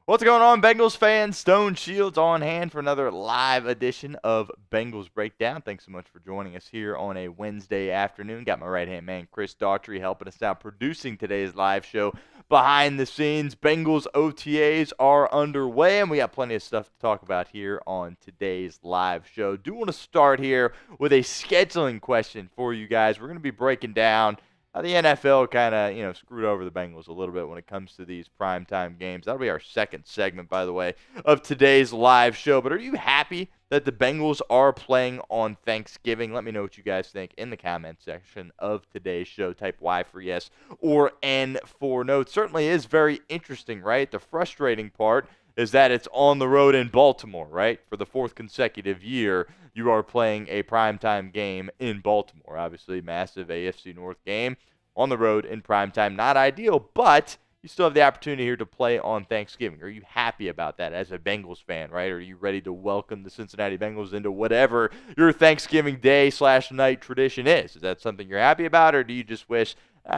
What's going on, Bengals fans? Stone Shields on hand for another live edition of Bengals Breakdown. Thanks so much for joining us here on a Wednesday afternoon. Got my right-hand man, Chris Daughtry, helping us out producing today's live show. Behind the scenes, Bengals OTAs are underway, and we got plenty of stuff to talk about here on today's live show. Do want to start here with a scheduling question for you guys. We're going to be breaking down the NFL kind of, screwed over the Bengals a little bit when it comes to these primetime games. That'll be our second segment, by the way, of today's live show. But are you happy that the Bengals are playing on Thanksgiving? Let me know what you guys think in the comment section of today's show. Type Y for yes or N for no. It certainly is very interesting, right? The frustrating part is that it's on the road in Baltimore, right? For the fourth consecutive year, you are playing a primetime game in Baltimore. Obviously, massive AFC North game on the road in primetime. Not ideal, but you still have the opportunity here to play on Thanksgiving. Are you happy about that as a Bengals fan, right? Are you ready to welcome the Cincinnati Bengals into whatever your Thanksgiving day/night tradition is? Is that something you're happy about, or do you just wish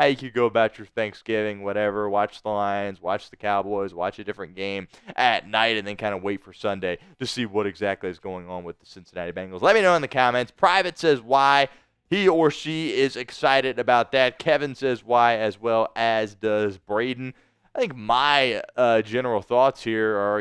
you could go about your Thanksgiving, whatever, watch the Lions, watch the Cowboys, watch a different game at night, and then kind of wait for Sunday to see what exactly is going on with the Cincinnati Bengals? Let me know in the comments. Private says why he or she is excited about that. Kevin says why, as well as does Braden. I think my general thoughts here are,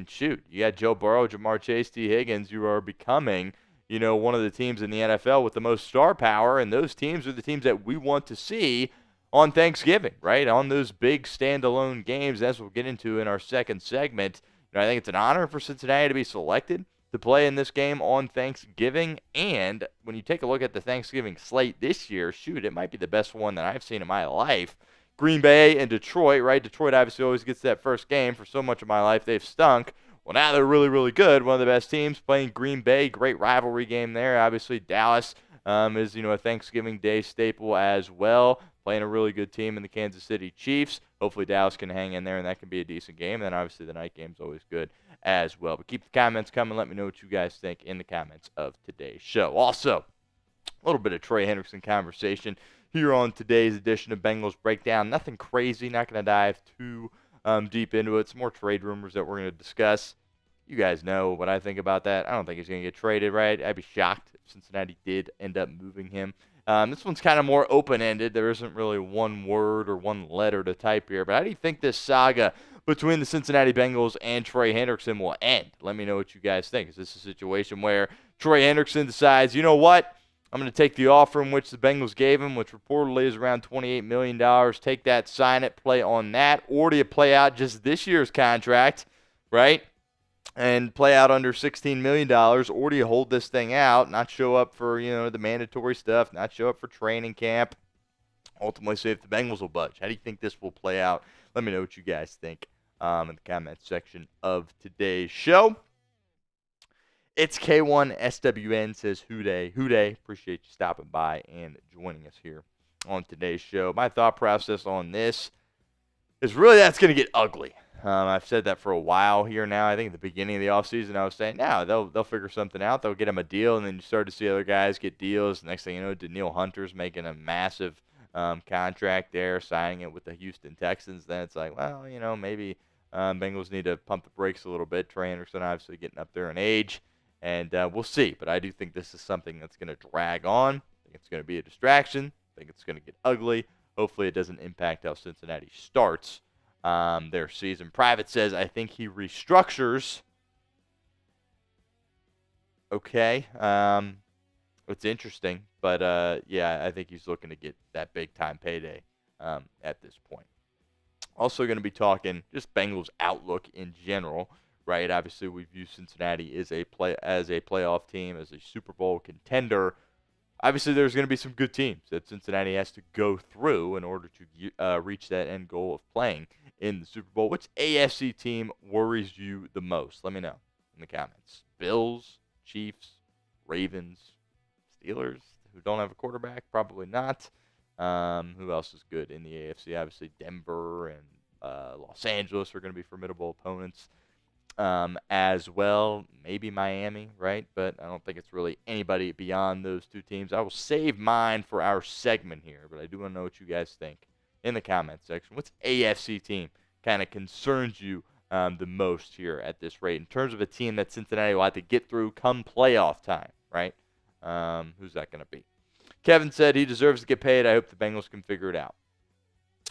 shoot, you got Joe Burrow, Jamar Chase, T. Higgins. You are becoming one of the teams in the NFL with the most star power, and those teams are the teams that we want to see on Thanksgiving, right? On those big standalone games, as we'll get into in our second segment. I think it's an honor for Cincinnati to be selected to play in this game on Thanksgiving, and when you take a look at the Thanksgiving slate this year, shoot, it might be the best one that I've seen in my life. Green Bay and Detroit, right? Detroit obviously always gets that first game. For so much of my life, they've stunk. Well, now they're really, really good. One of the best teams playing Green Bay. Great rivalry game there. Obviously, Dallas is, a Thanksgiving Day staple as well. Playing a really good team in the Kansas City Chiefs. Hopefully, Dallas can hang in there, and that can be a decent game. And then, obviously, the night game's always good as well. But keep the comments coming. Let me know what you guys think in the comments of today's show. Also, a little bit of Trey Hendrickson conversation here on today's edition of Bengals Breakdown. Nothing crazy. Not going to dive too deep into it. Some more trade rumors that we're going to discuss. You guys know what I think about that. I don't think he's going to get traded, right? I'd be shocked if Cincinnati did end up moving him. This one's kind of more open-ended. There isn't really one word or one letter to type here. But how do you think this saga between the Cincinnati Bengals and Trey Hendrickson will end? Let me know what you guys think. Is this a situation where Trey Hendrickson decides, you know what? I'm going to take the offer in which the Bengals gave him, which reportedly is around $28 million. Take that, sign it, play on that. Or do you play out just this year's contract, right, and play out under $16 million? Or do you hold this thing out, not show up for, the mandatory stuff, not show up for training camp, ultimately see if the Bengals will budge? How do you think this will play out? Let me know what you guys think in the comments section of today's show. It's K1SWN says, Hooday. Hooday, appreciate you stopping by and joining us here on today's show. My thought process on this is really that's going to get ugly. I've said that for a while here now. I think at the beginning of the offseason I was saying, no, they'll figure something out. They'll get him a deal, and then you start to see other guys get deals. Next thing you know, Danielle Hunter's making a massive contract there, signing it with the Houston Texans. Then it's like, well, maybe Bengals need to pump the brakes a little bit. Trey Hendrickson obviously getting up there in age. And we'll see. But I do think this is something that's going to drag on. I think it's going to be a distraction. I think it's going to get ugly. Hopefully it doesn't impact how Cincinnati starts their season. Private says, I think he restructures. Okay. It's interesting. But, I think he's looking to get that big-time payday at this point. Also going to be talking just Bengals outlook in general. Right, obviously we view Cincinnati as a playoff team, as a Super Bowl contender. Obviously, there's going to be some good teams that Cincinnati has to go through in order to reach that end goal of playing in the Super Bowl. Which AFC team worries you the most? Let me know in the comments. Bills, Chiefs, Ravens, Steelers, who don't have a quarterback, probably not. Who else is good in the AFC? Obviously, Denver and Los Angeles are going to be formidable opponents. As well, maybe Miami, right? But I don't think it's really anybody beyond those two teams. I will save mine for our segment here, but I do want to know what you guys think in the comments section. What's AFC team kind of concerns you the most here at this rate. In terms of a team that Cincinnati will have to get through come playoff time, right? Who's that going to be? Kevin said he deserves to get paid. I hope the Bengals can figure it out.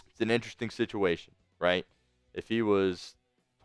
It's an interesting situation, right? If he was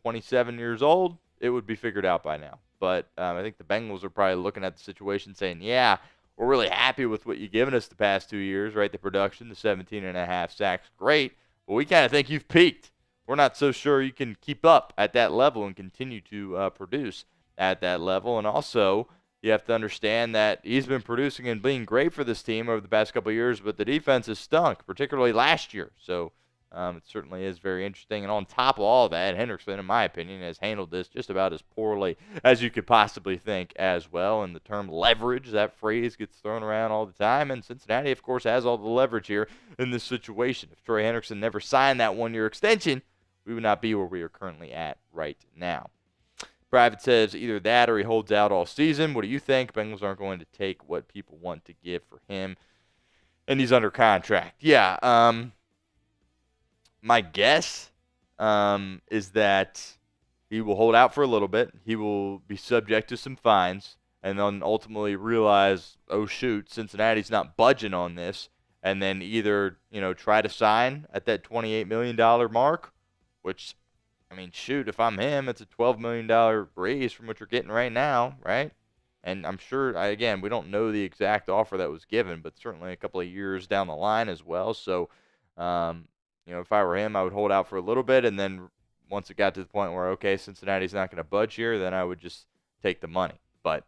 27 years old, it would be figured out by now. But I think the Bengals are probably looking at the situation saying, yeah, we're really happy with what you've given us the past 2 years, right? The production, the 17.5 sacks, great. But we kind of think you've peaked. We're not so sure you can keep up at that level and continue to produce at that level. And also, you have to understand that he's been producing and being great for this team over the past couple of years, but the defense has stunk, particularly last year. So it certainly is very interesting. And on top of all that, Henrickson, in my opinion, has handled this just about as poorly as you could possibly think as well. And the term leverage, that phrase gets thrown around all the time. And Cincinnati, of course, has all the leverage here in this situation. If Trey Hendrickson never signed that one-year extension, we would not be where we are currently at right now. Private says either that or he holds out all season. What do you think? Bengals aren't going to take what people want to give for him, and he's under contract. Yeah, my guess is that he will hold out for a little bit. He will be subject to some fines, and then ultimately realize, oh, shoot, Cincinnati's not budging on this, and then either try to sign at that $28 million mark, which, I mean, shoot, if I'm him, it's a $12 million raise from what you're getting right now, right? And I'm sure, again, we don't know the exact offer that was given, but certainly a couple of years down the line as well. So, if I were him, I would hold out for a little bit, and then once it got to the point where, okay, Cincinnati's not going to budge here, then I would just take the money. But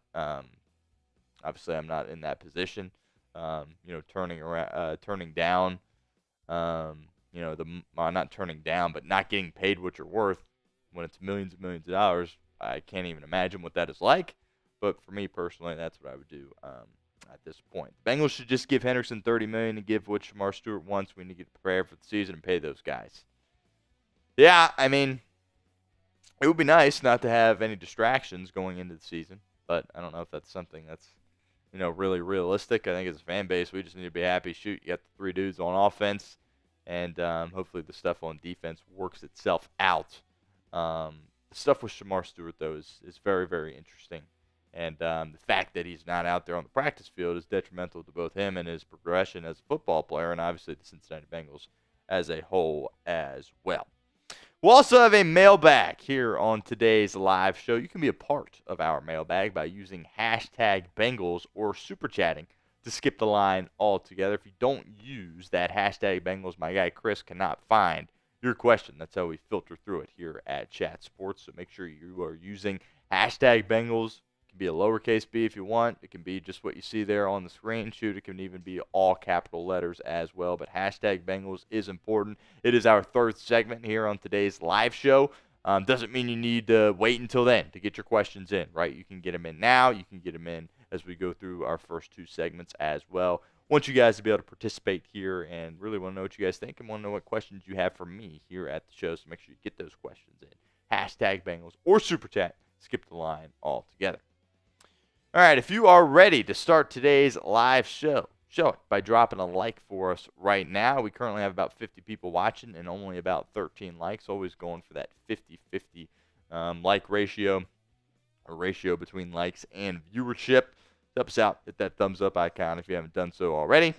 obviously I'm not in that position. Turning down not turning down, but not getting paid what you're worth when it's millions and millions of dollars. I can't even imagine what that is like. But for me personally, that's what I would do at this point. The Bengals should just give Henrickson $30 million and give what Shamar Stewart wants. We need to get prepared for the season and pay those guys. Yeah, I mean, it would be nice not to have any distractions going into the season, but I don't know if that's something that's really realistic. I think as a fan base, we just need to be happy. Shoot, you got the 3 dudes on offense. And hopefully the stuff on defense works itself out. The stuff with Shamar Stewart, though, is very, very interesting. And the fact that he's not out there on the practice field is detrimental to both him and his progression as a football player, and obviously the Cincinnati Bengals as a whole as well. We'll also have a mailbag here on today's live show. You can be a part of our mailbag by using hashtag Bengals or super chatting to skip the line altogether. If you don't use that hashtag Bengals, my guy Chris cannot find your question. That's how we filter through it here at Chat Sports. So make sure you are using hashtag Bengals. It can be a lowercase b if you want. It can be just what you see there on the screen. Shoot, it can even be all capital letters as well. But hashtag Bengals is important. It is our 3rd segment here on today's live show. Doesn't mean you need to wait until then to get your questions in, right? You can get them in now. You can get them in as we go through our first 2 segments as well. Want you guys to be able to participate here and really want to know what you guys think and want to know what questions you have for me here at the show. So make sure you get those questions in. Hashtag Bengals or Super Chat. Skip the line altogether. All right, if you are ready to start today's live show it by dropping a like for us right now. We currently have about 50 people watching and only about 13 likes. Always going for that 50-50 like ratio. A ratio between likes and viewership. Help us out. Hit that thumbs up icon if you haven't done so already.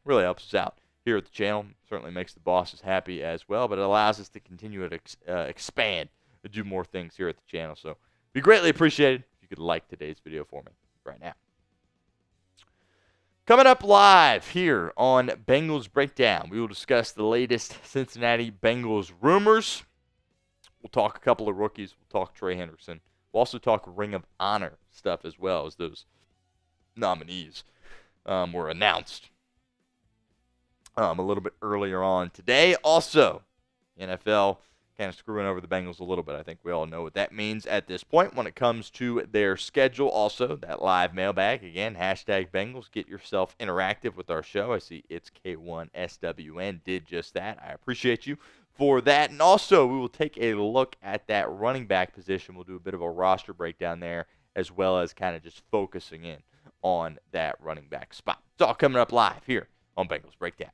Really helps us out here at the channel. Certainly makes the bosses happy as well, but it allows us to continue to expand and do more things here at the channel. So be greatly appreciated if you could like today's video for me right now. Coming up live here on Bengals Breakdown, we will discuss the latest Cincinnati Bengals rumors. We'll talk a couple of rookies. We'll talk Trey Hendrickson. We'll also talk Ring of Honor stuff as well as those nominees were announced a little bit earlier on today. Also, NFL kind of screwing over the Bengals a little bit. I think we all know what that means at this point when it comes to their schedule. Also, that live mailbag. Again, hashtag Bengals. Get yourself interactive with our show. I see it's K1SWN did just that. I appreciate you for that. And also, we will take a look at that running back position. We'll do a bit of a roster breakdown there, as well as kind of just focusing in on that running back spot. It's all coming up live here on Bengals Breakdown.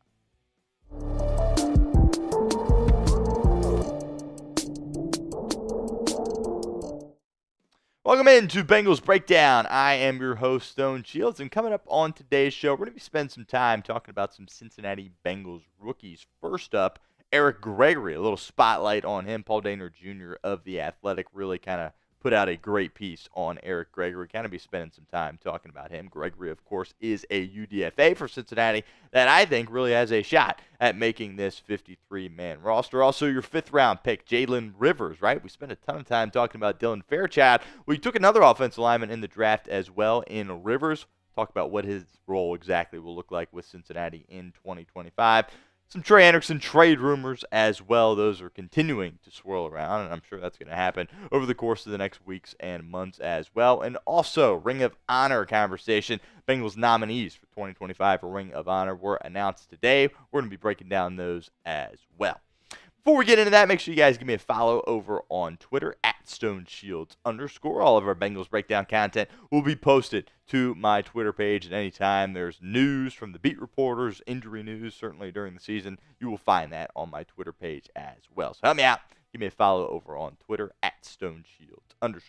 Welcome into Bengals Breakdown. I am your host, Stone Shields, and coming up on today's show, we're going to be spending some time talking about some Cincinnati Bengals rookies. First up, Eric Gregory, a little spotlight on him. Paul Dehner Jr. of The Athletic really kind of put out a great piece on Eric Gregory. Kind of be spending some time talking about him. Gregory, of course, is a UDFA for Cincinnati that I think really has a shot at making this 53-man roster. Also, your fifth-round pick, Jalen Rivers, right? We spent a ton of time talking about Dylan Fairchild. We took another offensive lineman in the draft as well in Rivers. Talk about what his role exactly will look like with Cincinnati in 2025. Some Trey Hendrickson trade rumors as well. Those are continuing to swirl around, and I'm sure that's going to happen over the course of the next weeks and months as well. And also, Ring of Honor conversation. Bengals nominees for 2025 for Ring of Honor were announced today. We're going to be breaking down those as well. Before we get into that, make sure you guys give me a follow over on Twitter at StoneShields_. All of our Bengals breakdown content will be posted to my Twitter page at any time. There's news from the beat reporters, injury news, certainly during the season. You will find that on my Twitter page as well. So help me out. Give me a follow over on Twitter at StoneShields_.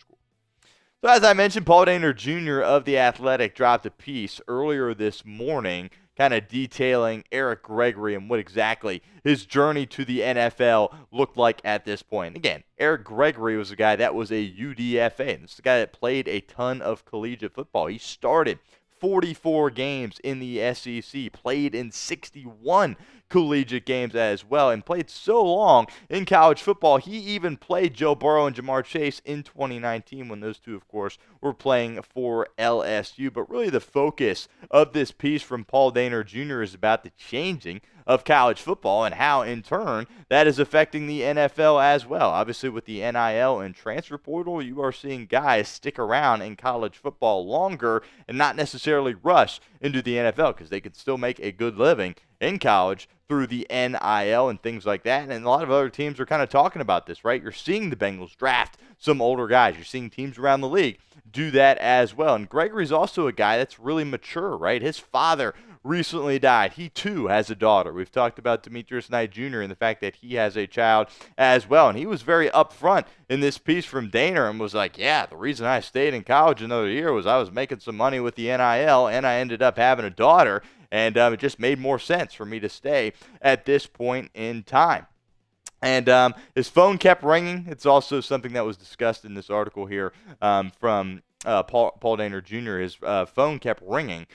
So as I mentioned, Paul Dehner Jr. of The Athletic dropped a piece earlier this morning kind of detailing Eric Gregory and what exactly his journey to the NFL looked like at this point. Again, Eric Gregory was a guy that was a UDFA. And this is a guy that played a ton of collegiate football. He started 44 games in the SEC, played in 61 collegiate games as well, and played so long in college football, he even played Joe Burrow and Jamar Chase in 2019 when those two, of course, were playing for LSU. But really the focus of this piece from Paul Dehner Jr. is about the changing of college football and how, in turn, that is affecting the NFL as well. Obviously, with the NIL and transfer portal, you are seeing guys stick around in college football longer and not necessarily rush into the NFL because they can still make a good living in college through the NIL and things like that. And a lot of other teams are kind of talking about this, right? You're seeing the Bengals draft some older guys. You're seeing teams around the league do that as well. And Gregory's also a guy that's really mature, right? His father recently died. He, too, has a daughter. We've talked about Demetrius Knight Jr. and the fact that he has a child as well. And he was very upfront in this piece from Dehner and was like, yeah, the reason I stayed in college another year was I was making some money with the NIL, and I ended up having a daughter, and it just made more sense for me to stay at this point in time. And his phone kept ringing. It's also something that was discussed in this article here from Paul Dehner Jr. His phone kept ringing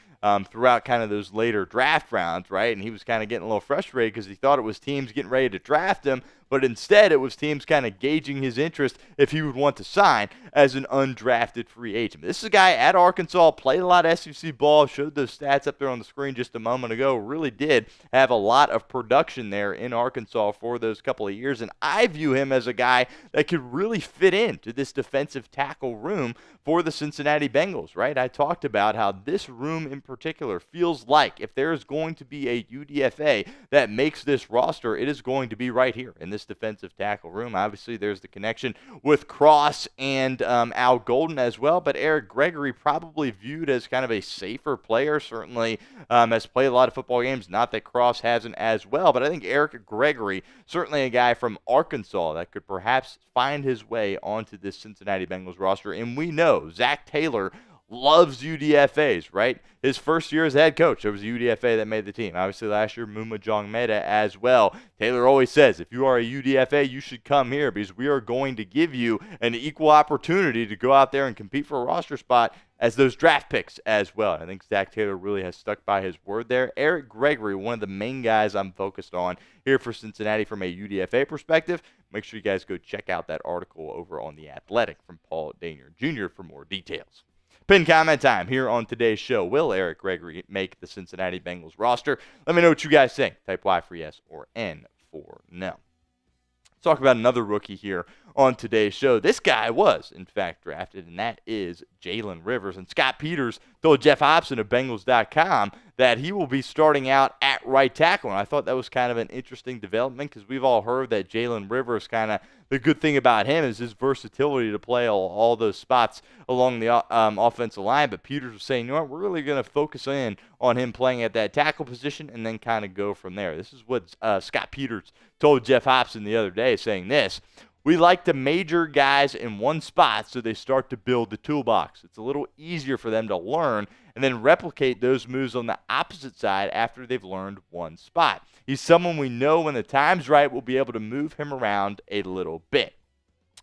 throughout kind of those later draft rounds, right? And he was kind of getting a little frustrated because he thought it was teams getting ready to draft him, but instead it was teams kind of gauging his interest if he would want to sign as an undrafted free agent. This is a guy at Arkansas, played a lot of SEC ball, showed those stats up there on the screen just a moment ago, really did have a lot of production there in Arkansas for those couple of years, and I view him as a guy that could really fit into this defensive tackle room for the Cincinnati Bengals, right? I talked about how this room in particular feels like if there is going to be a UDFA that makes this roster, it is going to be right here in this defensive tackle room. Obviously, there's the connection with Cross and Al Golden as well, but Eric Gregory probably viewed as kind of a safer player, certainly has played a lot of football games, not that Cross hasn't as well, but I think Eric Gregory, certainly a guy from Arkansas that could perhaps find his way onto this Cincinnati Bengals roster, and we know Zach Taylor loves UDFAs, right? His first year as head coach, there was a UDFA that made the team. Obviously, last year, Muma Jongmeta as well. Taylor always says, if you are a UDFA, you should come here because we are going to give you an equal opportunity to go out there and compete for a roster spot as those draft picks as well. I think Zach Taylor really has stuck by his word there. Eric Gregory, one of the main guys I'm focused on here for Cincinnati from a UDFA perspective. Make sure you guys go check out that article over on The Athletic from Paul Dehner Jr. for more details. Pin comment time here on today's show. Will Eric Gregory make the Cincinnati Bengals roster? Let me know what you guys think. Type Y for yes or N for no. Let's talk about another rookie here on today's show. This guy was, in fact, drafted, and that is Jalen Rivers. And Scott Peters told Jeff Hobson of Bengals.com that he will be starting out at right tackle. And I thought that was kind of an interesting development because we've all heard that Jalen Rivers kind of, the good thing about him is his versatility to play all those spots along the offensive line. But Peters was saying, you know what, we're really going to focus in on him playing at that tackle position and then kind of go from there. This is what Scott Peters told Jeff Hobson the other day, saying this: We like to major guys in one spot so they start to build the toolbox. It's a little easier for them to learn and then replicate those moves on the opposite side after they've learned one spot. He's someone we know when the time's right, we'll be able to move him around a little bit.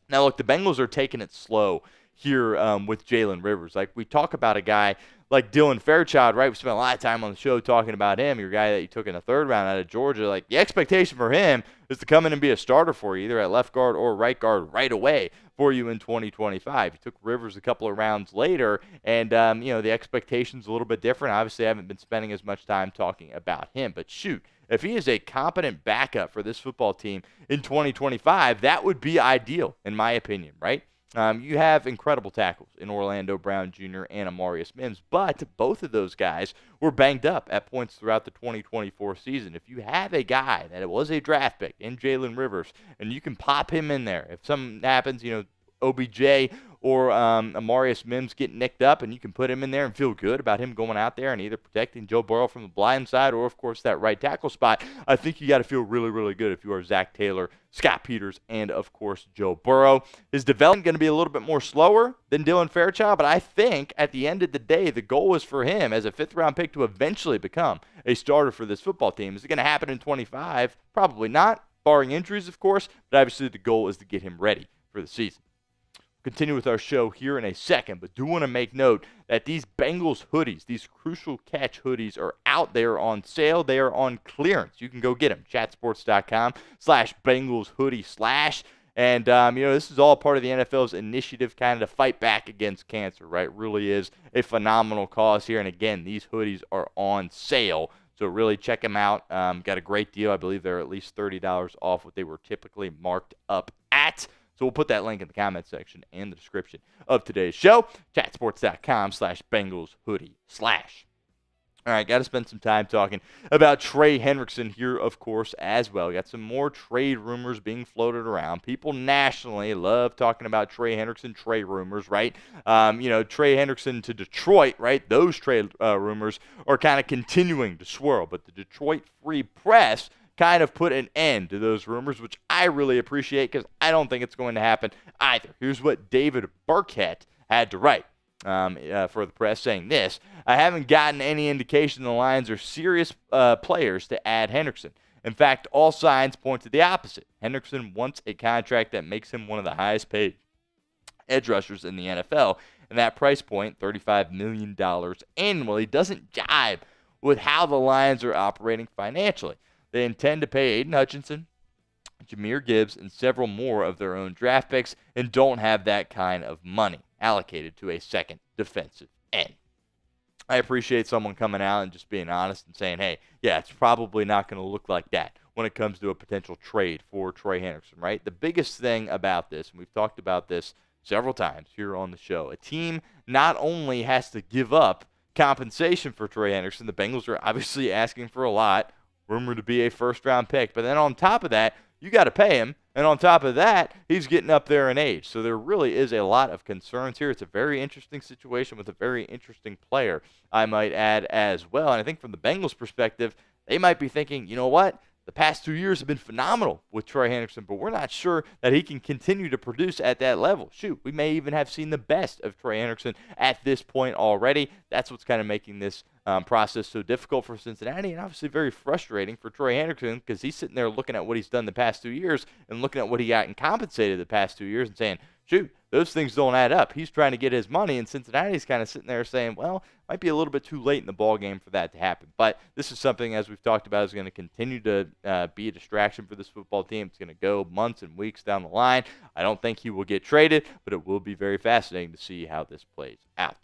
Now, look, the Bengals are taking it slow here with Jalen Rivers. Like, we talk about a guy like Dylan Fairchild, right? We spent a lot of time on the show talking about him, your guy that you took in the third round out of Georgia. Like, the expectation for him is to come in and be a starter for you, either at left guard or right guard right away for you in 2025. You took Rivers a couple of rounds later, and, the expectation's a little bit different. Obviously, I haven't been spending as much time talking about him, but shoot, if he is a competent backup for this football team in 2025, that would be ideal, in my opinion, right? You have incredible tackles in Orlando Brown Jr. and Amarius Mims, but both of those guys were banged up at points throughout the 2024 season. If you have a guy that was a draft pick in Jalen Rivers, and you can pop him in there, if something happens, OBJ or Amarius Mims get nicked up, and you can put him in there and feel good about him going out there and either protecting Joe Burrow from the blind side or, of course, that right tackle spot, I think you got to feel really, really good if you are Zach Taylor, Scott Peters, and, of course, Joe Burrow. His development going to be a little bit more slower than Dylan Fairchild, but I think at the end of the day, the goal is for him as a fifth-round pick to eventually become a starter for this football team. Is it going to happen in 25? Probably not, barring injuries, of course, but obviously the goal is to get him ready for the season. Continue with our show here in a second, but do want to make note that these Bengals hoodies, these Crucial Catch hoodies, are out there on sale. They are on clearance. You can go get them. Chatsports.com/Bengals hoodie /. And, this is all part of the NFL's initiative kind of to fight back against cancer, right? It really is a phenomenal cause here. And, again, these hoodies are on sale. So really check them out. Got a great deal. I believe they're at least $30 off what they were typically marked up at. So we'll put that link in the comment section and the description of today's show. Chatsports.com/Bengals hoodie /. All right, got to spend some time talking about Trey Hendrickson here, of course, as well. Got some more trade rumors being floated around. People nationally love talking about Trey Hendrickson trade rumors, right? Trey Hendrickson to Detroit, right? Those trade rumors are kind of continuing to swirl, but the Detroit Free Press kind of put an end to those rumors, which I really appreciate because I don't think it's going to happen either. Here's what David Burkett had to write for the press, saying this: I haven't gotten any indication the Lions are serious players to add Henrickson. In fact, all signs point to the opposite. Henrickson wants a contract that makes him one of the highest paid edge rushers in the NFL, and that price point, $35 million annually, doesn't jibe with how the Lions are operating financially. They intend to pay Aiden Hutchinson, Jahmyr Gibbs, and several more of their own draft picks and don't have that kind of money allocated to a second defensive end. I appreciate someone coming out and just being honest and saying, hey, yeah, it's probably not going to look like that when it comes to a potential trade for Trey Hendrickson, right? The biggest thing about this, and we've talked about this several times here on the show, a team not only has to give up compensation for Trey Hendrickson, the Bengals are obviously asking for a lot, rumored to be a first-round pick. But then on top of that, you got to pay him. And on top of that, he's getting up there in age. So there really is a lot of concerns here. It's a very interesting situation with a very interesting player, I might add, as well. And I think from the Bengals' perspective, they might be thinking, you know what? The past 2 years have been phenomenal with Trey Hendrickson, but we're not sure that he can continue to produce at that level. Shoot, we may even have seen the best of Trey Hendrickson at this point already. That's what's kind of making this process so difficult for Cincinnati, and obviously very frustrating for Trey Hendrickson because he's sitting there looking at what he's done the past 2 years and looking at what he got compensated the past 2 years and saying, shoot, those things don't add up. He's trying to get his money, and Cincinnati's kind of sitting there saying, well, might be a little bit too late in the ball game for that to happen. But this is something, as we've talked about, is going to continue to be a distraction for this football team. It's going to go months and weeks down the line. I don't think he will get traded, but it will be very fascinating to see how this plays out.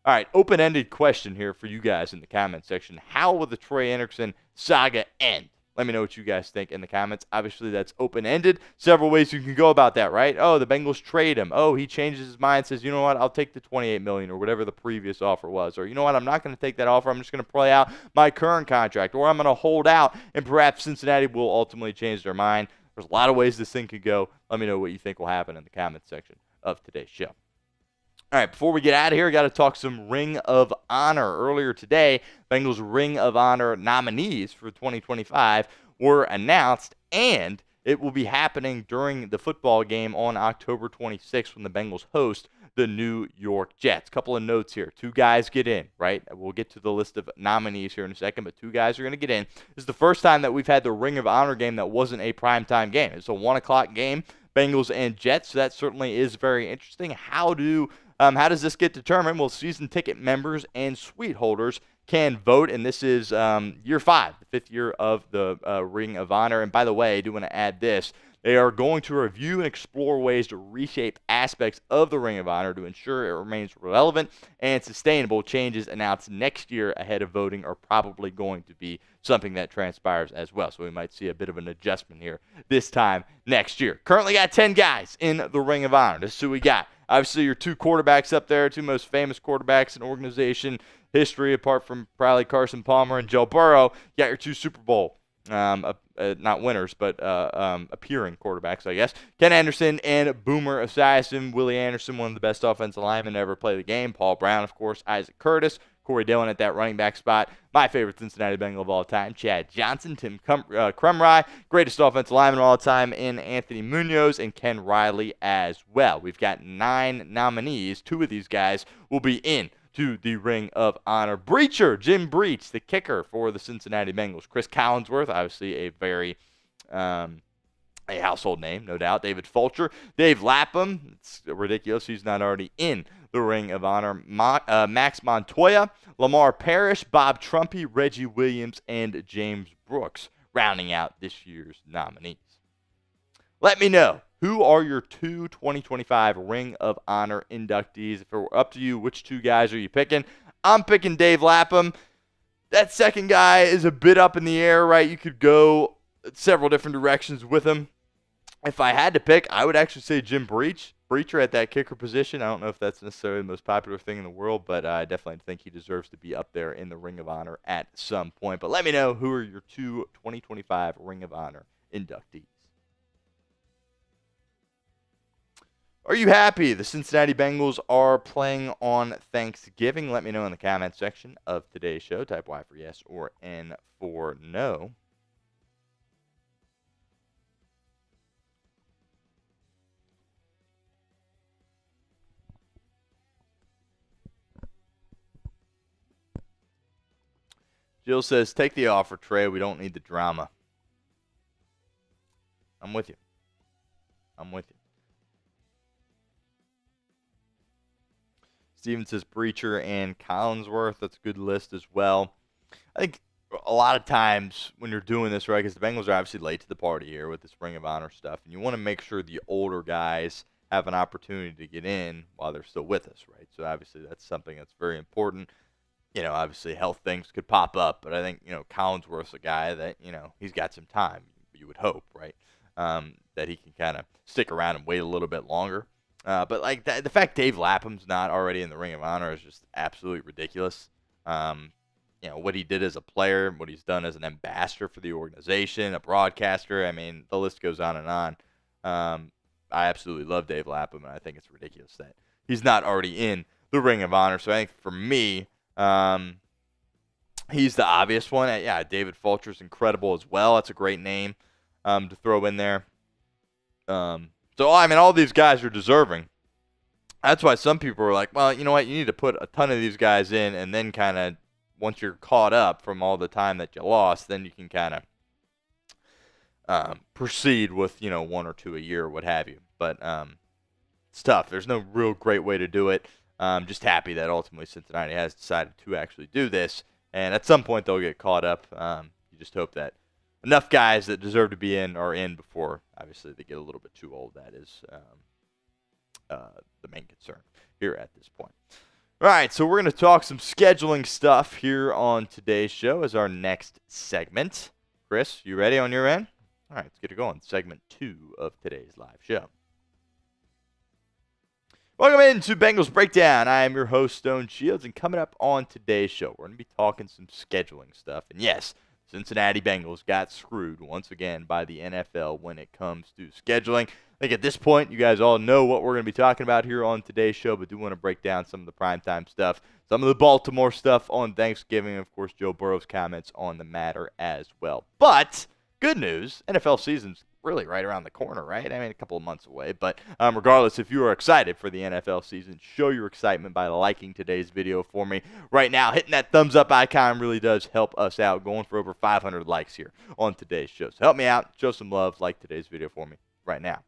All right, open-ended question here for you guys in the comment section. How will the Trey Hendrickson saga end? Let me know what you guys think in the comments. Obviously, that's open-ended. Several ways you can go about that, right? Oh, the Bengals trade him. Oh, he changes his mind, says, you know what, I'll take the $28 million or whatever the previous offer was. Or, you know what, I'm not going to take that offer. I'm just going to play out my current contract. Or I'm going to hold out, and perhaps Cincinnati will ultimately change their mind. There's a lot of ways this thing could go. Let me know what you think will happen in the comment section of today's show. All right, before we get out of here, got to talk some Ring of Honor. Earlier today, Bengals Ring of Honor nominees for 2025 were announced, and It will be happening during the football game on October 26th when the Bengals host the New York Jets. Couple of notes here. 2 guys get in, right? We'll get to the list of nominees here in a second, but 2 guys are going to get in. This is the first time that we've had the Ring of Honor game that wasn't a primetime game. It's a 1 o'clock game, Bengals and Jets, so that certainly is very interesting. How does this get determined? Well, season ticket members and suite holders can vote, and this is year 5, the 5th year of the Ring of Honor. And by the way, I do want to add this. They are going to review and explore ways to reshape aspects of the Ring of Honor to ensure it remains relevant and sustainable. Changes announced next year ahead of voting are probably going to be something that transpires as well. So we might see a bit of an adjustment here this time next year. Currently got 10 guys in the Ring of Honor. This is who we got. Obviously, your 2 quarterbacks up there, 2 most famous quarterbacks in organization history, apart from probably Carson Palmer and Joe Burrow. You got your 2 Super Bowl not winners, but appearing quarterbacks, I guess. Ken Anderson and Boomer Esiason. Willie Anderson, one of the best offensive linemen to ever play the game. Paul Brown, of course. Isaac Curtis. Corey Dillon at that running back spot. My favorite Cincinnati Bengal of all time, Chad Johnson. Tim Krumrie, greatest offensive lineman of all time, in Anthony Munoz and Ken Riley as well. We've got 9 nominees. 2 of these guys will be in to the Ring of Honor. Breacher, Jim Breech, the kicker for the Cincinnati Bengals. Cris Collinsworth, obviously a very a household name, no doubt. David Fulcher. Dave Lapham, it's ridiculous he's not already in the Ring of Honor. Max Montoya, Lamar Parrish, Bob Trumpy, Reggie Williams, and James Brooks, rounding out this year's nominees. Let me know, who are your 2 2025 Ring of Honor inductees? If it were up to you, which 2 guys are you picking? I'm picking Dave Lapham. That second guy is a bit up in the air, right? You could go several different directions with him. If I had to pick, I would actually say Jim Breacher at that kicker position. I don't know if that's necessarily the most popular thing in the world, but I definitely think he deserves to be up there in the Ring of Honor at some point. But let me know, who are your 2 2025 Ring of Honor inductees? Are you happy the Cincinnati Bengals are playing on Thanksgiving? Let me know in the comment section of today's show. Type Y for yes or N for no. Jill says, take the offer, Trey. We don't need the drama. I'm with you. Steven says Breacher and Collinsworth. That's a good list as well. I think a lot of times when you're doing this, right, because the Bengals are obviously late to the party here with this Ring of Honor stuff, and you want to make sure the older guys have an opportunity to get in while they're still with us, right? So obviously that's something that's very important. Obviously health things could pop up, but I think, Collinsworth's a guy that, he's got some time, you would hope, right, that he can kind of stick around and wait a little bit longer. But like the fact Dave Lapham's not already in the Ring of Honor is just absolutely ridiculous. What he did as a player, what he's done as an ambassador for the organization, a broadcaster. I mean, the list goes on and on. I absolutely love Dave Lapham, and I think it's ridiculous that he's not already in the Ring of Honor. So I think for me, he's the obvious one. Yeah, David Fulcher's incredible as well. That's a great name to throw in there. So, I mean, all these guys are deserving. That's why some people are like, well, you know what? You need to put a ton of these guys in, and then kind of, once you're caught up from all the time that you lost, then you can kind of proceed with, 1 or 2 a year or what have you. But it's tough. There's no real great way to do it. Just happy that ultimately Cincinnati has decided to actually do this. And at some point, they'll get caught up. You just hope that enough guys that deserve to be in are in before, obviously, they get a little bit too old. That is the main concern here at this point. All right, so we're going to talk some scheduling stuff here on today's show as our next segment. Chris, you ready on your end? All right, let's get it going. Segment 2 of today's live show. Welcome into Bengals Breakdown. I am your host, Stone Shields, and coming up on today's show, we're going to be talking some scheduling stuff. And yes, Cincinnati Bengals got screwed once again by the NFL when it comes to scheduling. I think at this point, you guys all know what we're going to be talking about here on today's show, but do want to break down some of the primetime stuff, some of the Baltimore stuff on Thanksgiving, and of course, Joe Burrow's comments on the matter as well. But good news, NFL season's really right around the corner, right? I mean, a couple of months away. But regardless, if you are excited for the NFL season, show your excitement by liking today's video for me right now. Hitting that thumbs up icon really does help us out. Going for over 500 likes here on today's show. So help me out. Show some love. Like today's video for me right now.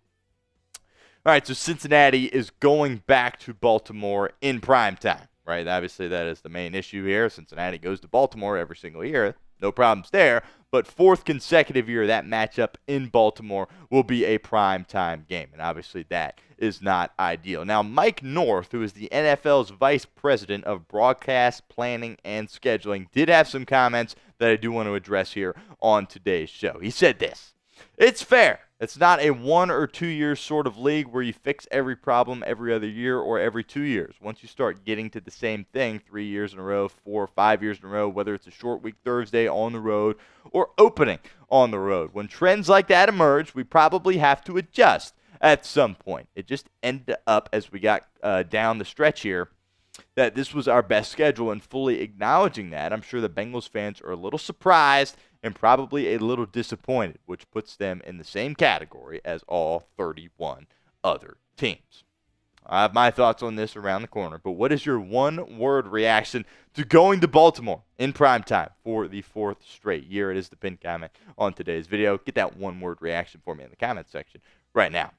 All right, so Cincinnati is going back to Baltimore in prime time, right? Obviously, that is the main issue here. Cincinnati goes to Baltimore every single year. No problems there. But fourth consecutive year, that matchup in Baltimore will be a prime time game. And obviously, that is not ideal. Now, Mike North, who is the NFL's vice president of broadcast planning and scheduling, did have some comments that I do want to address here on today's show. He said this: "It's fair. It's not a 1 or 2 year sort of league where you fix every problem every other year or every 2 years. Once you start getting to the same thing 3 years in a row, 4 or 5 years in a row, whether it's a short week Thursday on the road or opening on the road. When trends like that emerge, we probably have to adjust at some point." It just ended up, as we got down the stretch here, that this was our best schedule, and fully acknowledging that, I'm sure the Bengals fans are a little surprised and probably a little disappointed, which puts them in the same category as all 31 other teams. I have my thoughts on this around the corner, but what is your one-word reaction to going to Baltimore in primetime for the 4th straight year? It is the pinned comment on today's video. Get that one-word reaction for me in the comment section right now.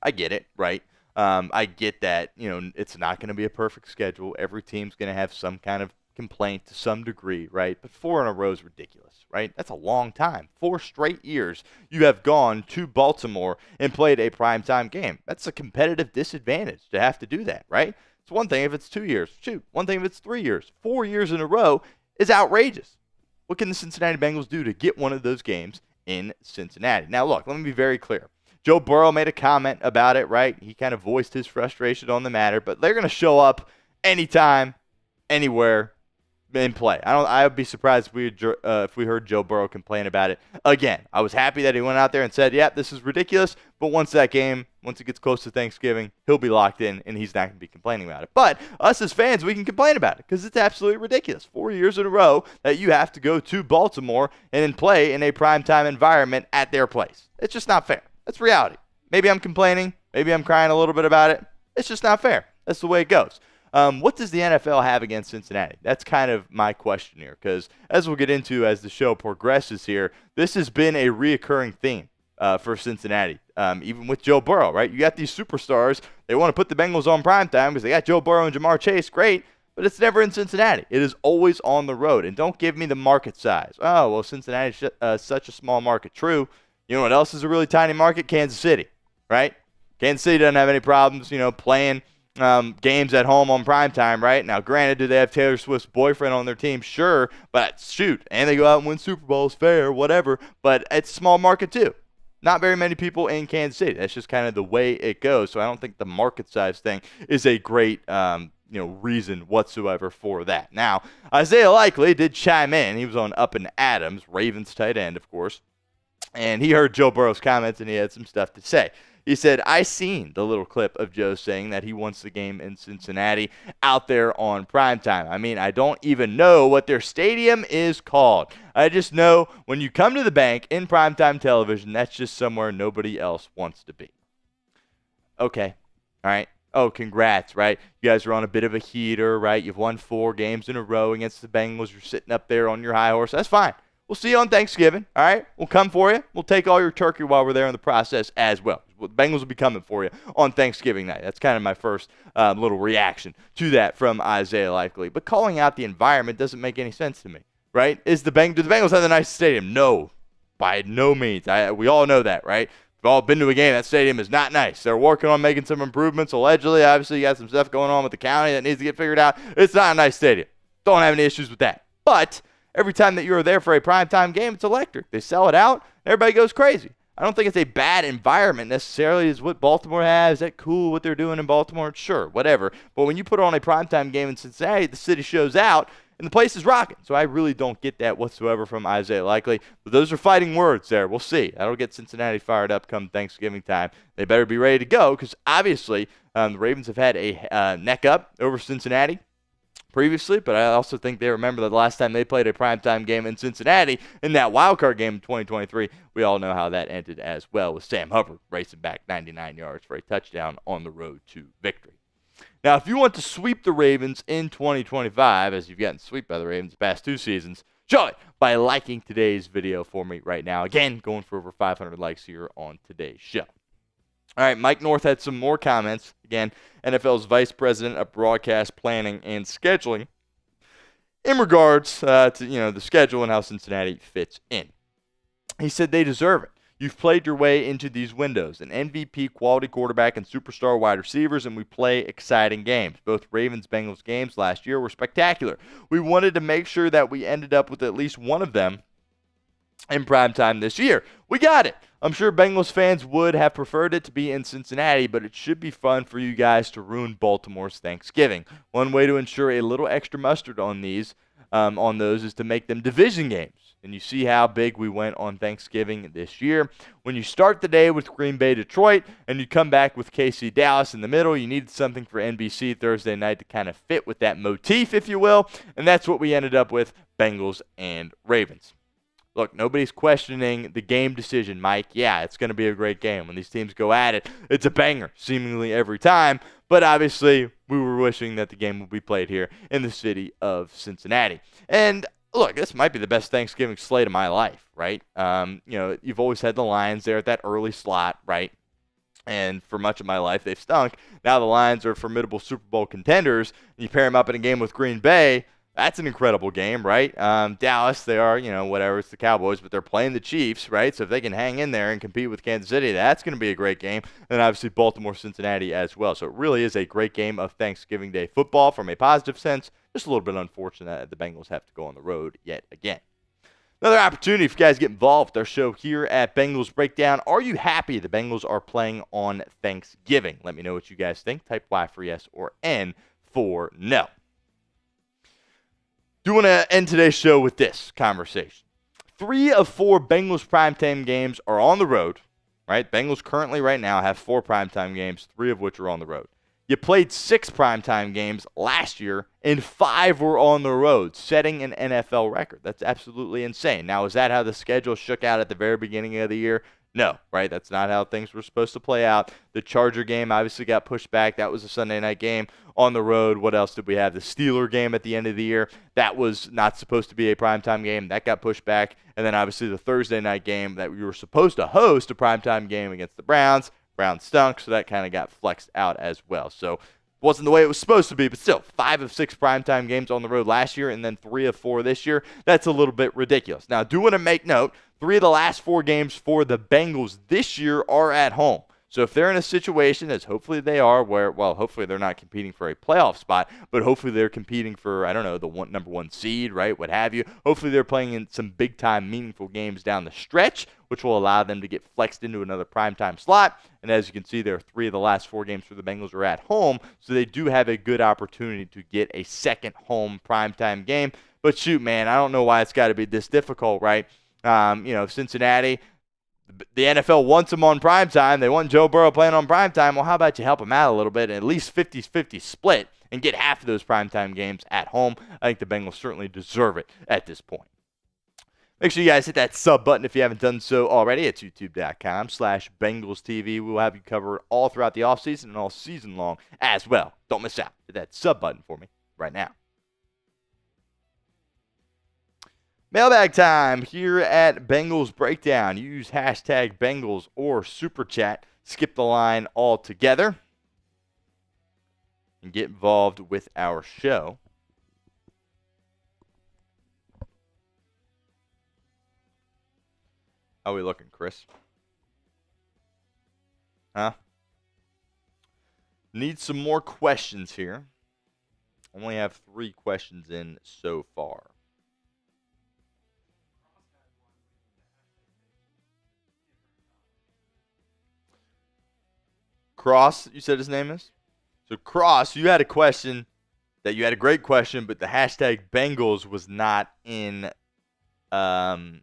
I get it, right? I get that, it's not going to be a perfect schedule. Every team's going to have some kind of complaint to some degree, right? But 4 in a row is ridiculous, right? That's a long time. 4 straight years you have gone to Baltimore and played a primetime game. That's a competitive disadvantage to have to do that, right? It's one thing if it's 2 years. Shoot, one thing if it's 3 years. 4 years in a row is outrageous. What can the Cincinnati Bengals do to get one of those games in Cincinnati? Now, look, let me be very clear. Joe Burrow made a comment about it, right? He kind of voiced his frustration on the matter, but they're going to show up anytime, anywhere, in play. I would be surprised if we heard Joe Burrow complain about it again. I was happy that he went out there and said, "Yeah, this is ridiculous," but once it gets close to Thanksgiving, he'll be locked in, and he's not going to be complaining about it. But us as fans, we can complain about it because it's absolutely ridiculous. 4 years in a row that you have to go to Baltimore and then play in a primetime environment at their place. It's just not fair. That's reality. Maybe I'm complaining. Maybe I'm crying a little bit about it. It's just not fair. That's the way it goes. What does the NFL have against Cincinnati? That's kind of my question here, because as we'll get into as the show progresses here, this has been a reoccurring theme for Cincinnati, even with Joe Burrow, right? You got these superstars. They want to put the Bengals on primetime because they got Joe Burrow and Jamar Chase. Great. But it's never in Cincinnati. It is always on the road. And don't give me the market size. Oh, well, Cincinnati is such a small market. True. You know what else is a really tiny market? Kansas City, right? Kansas City doesn't have any problems, playing games at home on primetime, right? Now, granted, do they have Taylor Swift's boyfriend on their team? Sure, but shoot, and they go out and win Super Bowls, fair, whatever, but it's a small market too. Not very many people in Kansas City. That's just kind of the way it goes, so I don't think the market size thing is a great reason whatsoever for that. Now, Isaiah Likely did chime in. He was on Up and Adams, Ravens tight end, of course. And he heard Joe Burrow's comments, and he had some stuff to say. He said, "I seen the little clip of Joe saying that he wants the game in Cincinnati out there on primetime. I mean, I don't even know what their stadium is called. I just know when you come to the bank in primetime television, that's just somewhere nobody else wants to be." Okay, all right. Oh, congrats, right? You guys are on a bit of a heater, right? You've won 4 games in a row against the Bengals. You're sitting up there on your high horse. That's fine. We'll see you on Thanksgiving, all right? We'll come for you. We'll take all your turkey while we're there in the process as well. The Bengals will be coming for you on Thanksgiving night. That's kind of my first little reaction to that from Isaiah Likely. But calling out the environment doesn't make any sense to me, right? Do the Bengals have the nicest stadium? No, by no means. We all know that, right? We've all been to a game. That stadium is not nice. They're working on making some improvements, allegedly. Obviously, you got some stuff going on with the county that needs to get figured out. It's not a nice stadium. Don't have any issues with that. But every time that you're there for a primetime game, it's electric. They sell it out, everybody goes crazy. I don't think it's a bad environment necessarily is what Baltimore has. Is that cool what they're doing in Baltimore? Sure, whatever. But when you put on a primetime game in Cincinnati, the city shows out, and the place is rocking. So I really don't get that whatsoever from Isaiah Likely. But those are fighting words there. We'll see. That'll get Cincinnati fired up come Thanksgiving time. They better be ready to go because obviously the Ravens have had a neck up over Cincinnati previously, but I also think they remember that the last time they played a primetime game in Cincinnati in that wildcard game in 2023, we all know how that ended as well, with Sam Hubbard racing back 99 yards for a touchdown on the road to victory. Now, if you want to sweep the Ravens in 2025, as you've gotten swept by the Ravens the past 2 seasons, show it by liking today's video for me right now. Again, going for over 500 likes here on today's show. All right, Mike North had some more comments. Again, NFL's Vice President of Broadcast Planning and Scheduling, in regards to the schedule and how Cincinnati fits in. He said they deserve it. You've played your way into these windows, an MVP quality quarterback and superstar wide receivers, and we play exciting games. Both Ravens-Bengals games last year were spectacular. We wanted to make sure that we ended up with at least one of them in primetime this year. We got it. I'm sure Bengals fans would have preferred it to be in Cincinnati, but it should be fun for you guys to ruin Baltimore's Thanksgiving. One way to ensure a little extra mustard on those is to make them division games. And you see how big we went on Thanksgiving this year. When you start the day with Green Bay, Detroit, and you come back with KC, Dallas in the middle, you needed something for NBC Thursday night to kind of fit with that motif, if you will. And that's what we ended up with, Bengals and Ravens. Look, nobody's questioning the game decision, Mike. Yeah, it's going to be a great game. When these teams go at it, it's a banger seemingly every time. But obviously, we were wishing that the game would be played here in the city of Cincinnati. And look, this might be the best Thanksgiving slate of my life, right? You've always had the Lions there at that early slot, right? And for much of my life, they've stunk. Now the Lions are formidable Super Bowl contenders. And you pair them up in a game with Green Bay. That's an incredible game, right? Dallas, they are, whatever, it's the Cowboys, but they're playing the Chiefs, right? So if they can hang in there and compete with Kansas City, that's going to be a great game. And obviously Baltimore, Cincinnati as well. So it really is a great game of Thanksgiving Day football from a positive sense. Just a little bit unfortunate that the Bengals have to go on the road yet again. Another opportunity for you guys to get involved with our show here at Bengals Breakdown. Are you happy the Bengals are playing on Thanksgiving? Let me know what you guys think. Type Y for yes or N for no. Do want to end today's show with this conversation. 3 of 4 Bengals primetime games are on the road, right? Bengals currently right now have 4 primetime games, 3 of which are on the road. You played 6 primetime games last year, and 5 were on the road, setting an NFL record. That's absolutely insane. Now, is that how the schedule shook out at the very beginning of the year? No, right? That's not how things were supposed to play out. The Charger game obviously got pushed back. That was a Sunday night game on the road. What else did we have? The Steeler game at the end of the year. That was not supposed to be a primetime game. That got pushed back. And then obviously the Thursday night game that we were supposed to host, a primetime game against the Browns. Browns stunk, so that kind of got flexed out as well. So wasn't the way it was supposed to be, but still, 5 of 6 primetime games on the road last year and then 3 of 4 this year. That's a little bit ridiculous. Now, I do want to make note, 3 of the last 4 games for the Bengals this year are at home. So if they're in a situation, as hopefully they are, where, well, hopefully they're not competing for a playoff spot, but hopefully they're competing for, I don't know, the number 1 seed, right, what have you. Hopefully they're playing in some big-time, meaningful games down the stretch, which will allow them to get flexed into another primetime slot. And as you can see, there are 3 of the last 4 games for the Bengals are at home, so they do have a good opportunity to get a second home primetime game. But shoot, man, I don't know why it's got to be this difficult, right? Cincinnati, the NFL wants them on primetime. They want Joe Burrow playing on primetime. Well, how about you help them out a little bit and at least 50-50 split and get half of those primetime games at home? I think the Bengals certainly deserve it at this point. Make sure you guys hit that sub button if you haven't done so already. It's youtube.com/BengalsTV. We will have you covered all throughout the offseason and all season long as well. Don't miss out. Hit that sub button for me right now. Mailbag time here at Bengals Breakdown. Use hashtag Bengals or Super Chat. Skip the line altogether and get involved with our show. How are we looking, Chris? Huh? Need some more questions here. Only have 3 questions in so far. Cross, you said his name is? So, Cross, you had a question that you had a great question, but the hashtag Bengals was not in the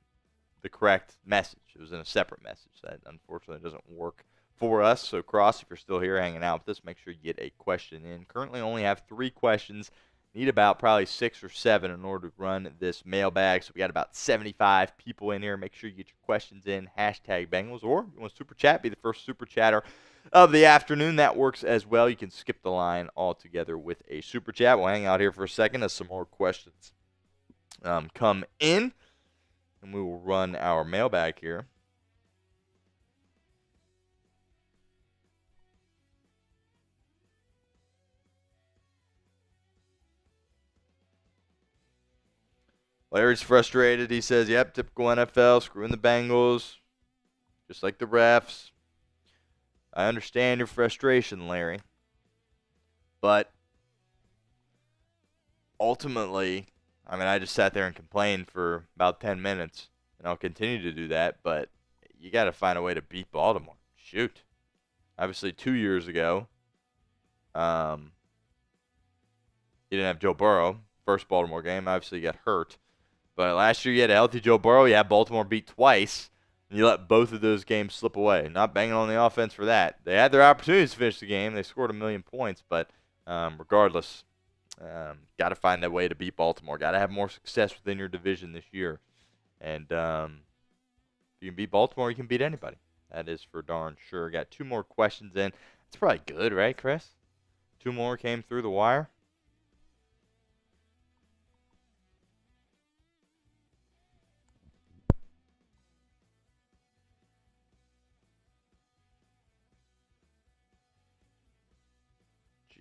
correct message. It was in a separate message. That unfortunately doesn't work for us. So, Cross, if you're still here hanging out with us, make sure you get a question in. Currently only have 3 questions Need about probably 6 or 7 in order to run this mailbag. So we got about 75 people in here. Make sure you get your questions in. Hashtag Bengals. Or if you want to super chat, be the first super chatter of the afternoon. That works as well. You can skip the line altogether with a super chat. We'll hang out here for a second as some more questions come in. And we will run our mailbag here. Larry's frustrated. He says, yep, typical NFL, screwing the Bengals, just like the refs. I understand your frustration, Larry. But ultimately, I mean, I just sat there and complained for about 10 minutes, and I'll continue to do that, but you got to find a way to beat Baltimore. Shoot. Obviously, 2 years ago, you didn't have Joe Burrow. First Baltimore game, obviously, you got hurt. But last year, you had a healthy Joe Burrow. You had Baltimore beat twice, and you let both of those games slip away. Not banging on the offense for that. They had their opportunities to finish the game. They scored 1,000,000 points, but regardless, got to find that way to beat Baltimore. Got to have more success within your division this year. And if you can beat Baltimore, you can beat anybody. That is for darn sure. Got 2 more questions in. It's probably good, right, Chris? 2 more came through the wire.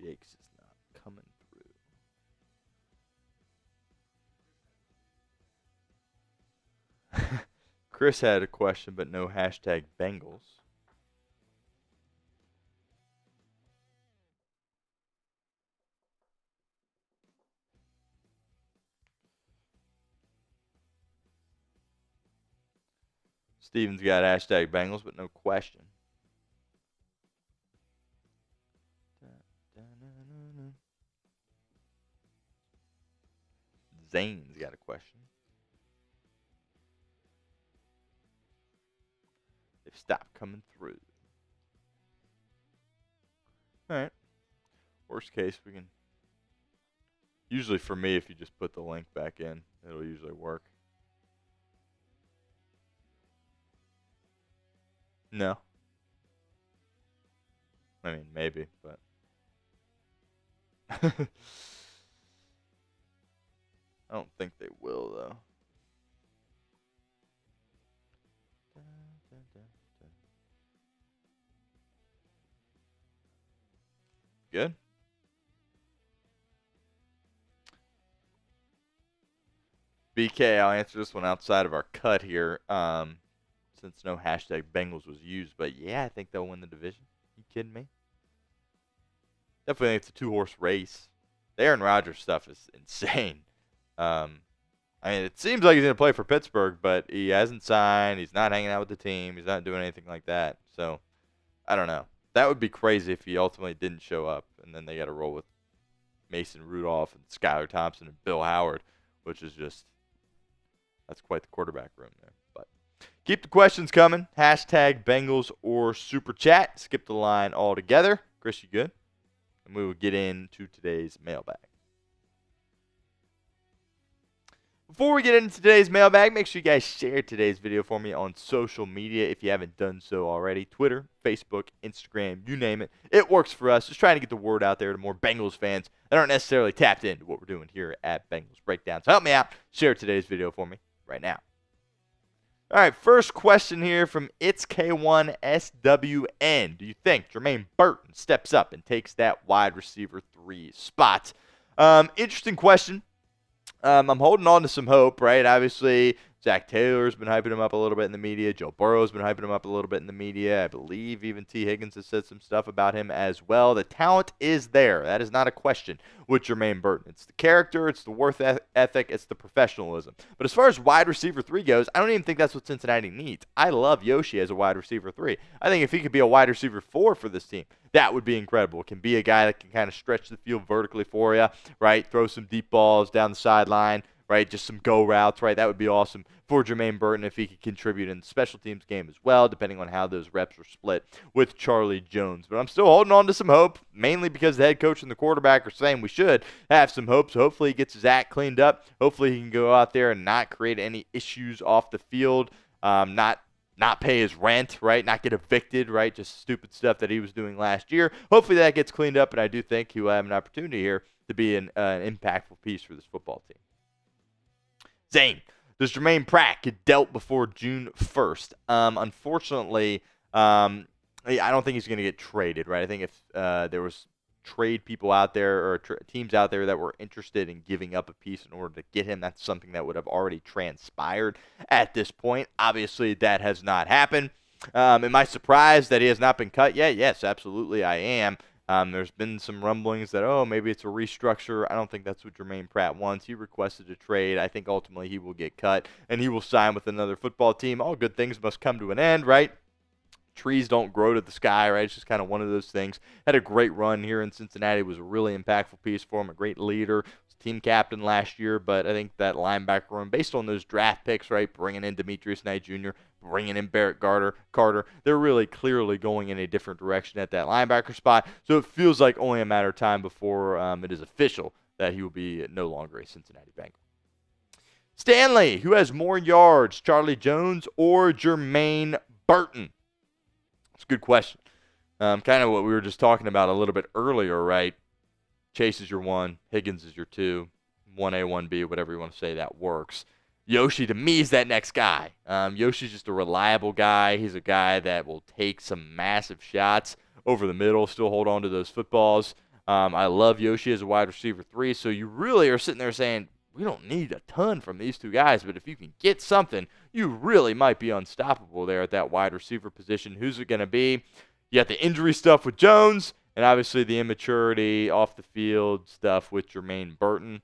Jake's is not coming through. Chris had a question, but no hashtag Bengals. Steven's got hashtag Bengals, but no question. Zane's got a question. They've stopped coming through. All right. Worst case, we can. Usually for me, if you just put the link back in, it'll usually work. No. I mean, maybe, but. I don't think they will, though. Good. BK, I'll answer this one outside of our cut here, since no hashtag Bengals was used. But yeah, I think they'll win the division. You kidding me? Definitely think it's a 2-horse race. The Aaron Rodgers stuff is insane. I mean, it seems like he's going to play for Pittsburgh, but he hasn't signed. He's not hanging out with the team. He's not doing anything like that. So, I don't know. That would be crazy if he ultimately didn't show up, and then they got to roll with Mason Rudolph and Skylar Thompson and Bill Howard, which is just, that's quite the quarterback room there. But keep the questions coming. Hashtag Bengals or Super Chat. Skip the line altogether. Chris, you good? And we will get into today's mailbag. Before we get into today's mailbag, make sure you guys share today's video for me on social media if you haven't done so already. Twitter, Facebook, Instagram, you name it. It works for us. Just trying to get the word out there to more Bengals fans that aren't necessarily tapped into what we're doing here at Bengals Breakdown. So help me out. Share today's video for me right now. All right, first question here from It's K1SWN. Do you think Jermaine Burton steps up and takes that wide receiver 3 spot? Interesting question. I'm holding on to some hope, right? Obviously, Zach Taylor's been hyping him up a little bit in the media. Joe Burrow's been hyping him up a little bit in the media. I believe even T. Higgins has said some stuff about him as well. The talent is there. That is not a question with Jermaine Burton. It's the character, it's the work ethic, it's the professionalism. But as far as wide receiver 3 goes, I don't even think that's what Cincinnati needs. I love Yoshi as a wide receiver 3. I think if he could be a wide receiver 4 for this team, that would be incredible. Can be a guy that can kind of stretch the field vertically for you, right? Throw some deep balls down the sideline, right? Just some go routes, right? That would be awesome for Jermaine Burton if he could contribute in the special teams game as well, depending on how those reps are split with Charlie Jones. But I'm still holding on to some hope, mainly because the head coach and the quarterback are saying we should have some hope. So hopefully he gets his act cleaned up. Hopefully he can go out there and not create any issues off the field, not pay his rent, right? Not get evicted, right? Just stupid stuff that he was doing last year. Hopefully that gets cleaned up, and I do think he will have an opportunity here to be an impactful piece for this football team. Zane, does Jermaine Pratt get dealt before June 1st? Unfortunately, I don't think he's going to get traded, right? I think if there was trade people out there or teams out there that were interested in giving up a piece in order to get him, that's something that would have already transpired at this point. Obviously, that has not happened. Am I surprised that he has not been cut yet? Yes, absolutely I am. There's been some rumblings that, maybe it's a restructure. I don't think that's what Jermaine Pratt wants. He requested a trade. I think ultimately he will get cut, and he will sign with another football team. All good things must come to an end, right? Trees don't grow to the sky, right? It's just kind of one of those things. Had a great run here in Cincinnati. Was a really impactful piece for him, a great leader. Was team captain last year, but I think that linebacker room, based on those draft picks, right, bringing in Demetrius Knight Jr., bringing in Barrett Carter, they're really clearly going in a different direction at that linebacker spot. So it feels like only a matter of time before it is official that he will be no longer a Cincinnati Bengal. Stanley, who has more yards, Charlie Jones or Jermaine Burton? It's a good question. Kind of what we were just talking about a little bit earlier, right? Chase is your 1, Higgins is your 2, 1A, 1B, whatever you want to say, that works. Yoshi, to me, is that next guy. Yoshi's just a reliable guy. He's a guy that will take some massive shots over the middle, still hold on to those footballs. I love Yoshi as a wide receiver 3, so you really are sitting there saying, we don't need a ton from these two guys, but if you can get something, you really might be unstoppable there at that wide receiver position. Who's it going to be? You got the injury stuff with Jones, and obviously the immaturity off the field stuff with Jermaine Burton.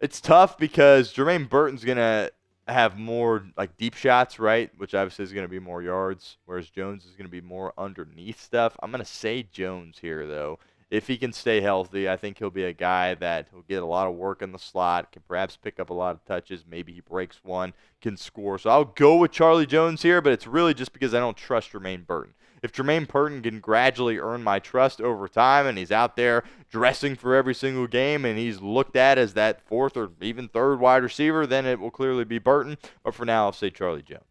It's tough because Jermaine Burton's going to have more like deep shots, right, which obviously is going to be more yards, whereas Jones is going to be more underneath stuff. I'm going to say Jones here, though. If he can stay healthy, I think he'll be a guy that will get a lot of work in the slot, can perhaps pick up a lot of touches. Maybe he breaks one, can score. So I'll go with Charlie Jones here, but it's really just because I don't trust Jermaine Burton. If Jermaine Burton can gradually earn my trust over time and he's out there dressing for every single game and he's looked at as that 4th or even 3rd wide receiver, then it will clearly be Burton. But for now, I'll say Charlie Jones.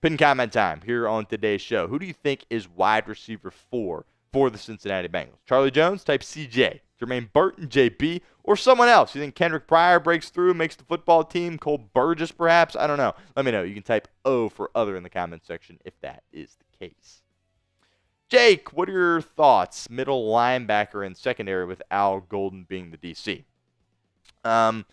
Pin comment time here on today's show. Who do you think is wide receiver 4 for the Cincinnati Bengals? Charlie Jones, type CJ. Jermaine Burton, JB, or someone else. You think Kendrick Pryor breaks through, makes the football team? Cole Burgess, perhaps? I don't know. Let me know. You can type O for other in the comment section if that is the case. Jake, what are your thoughts? Middle linebacker and secondary with Al Golden being the DC. The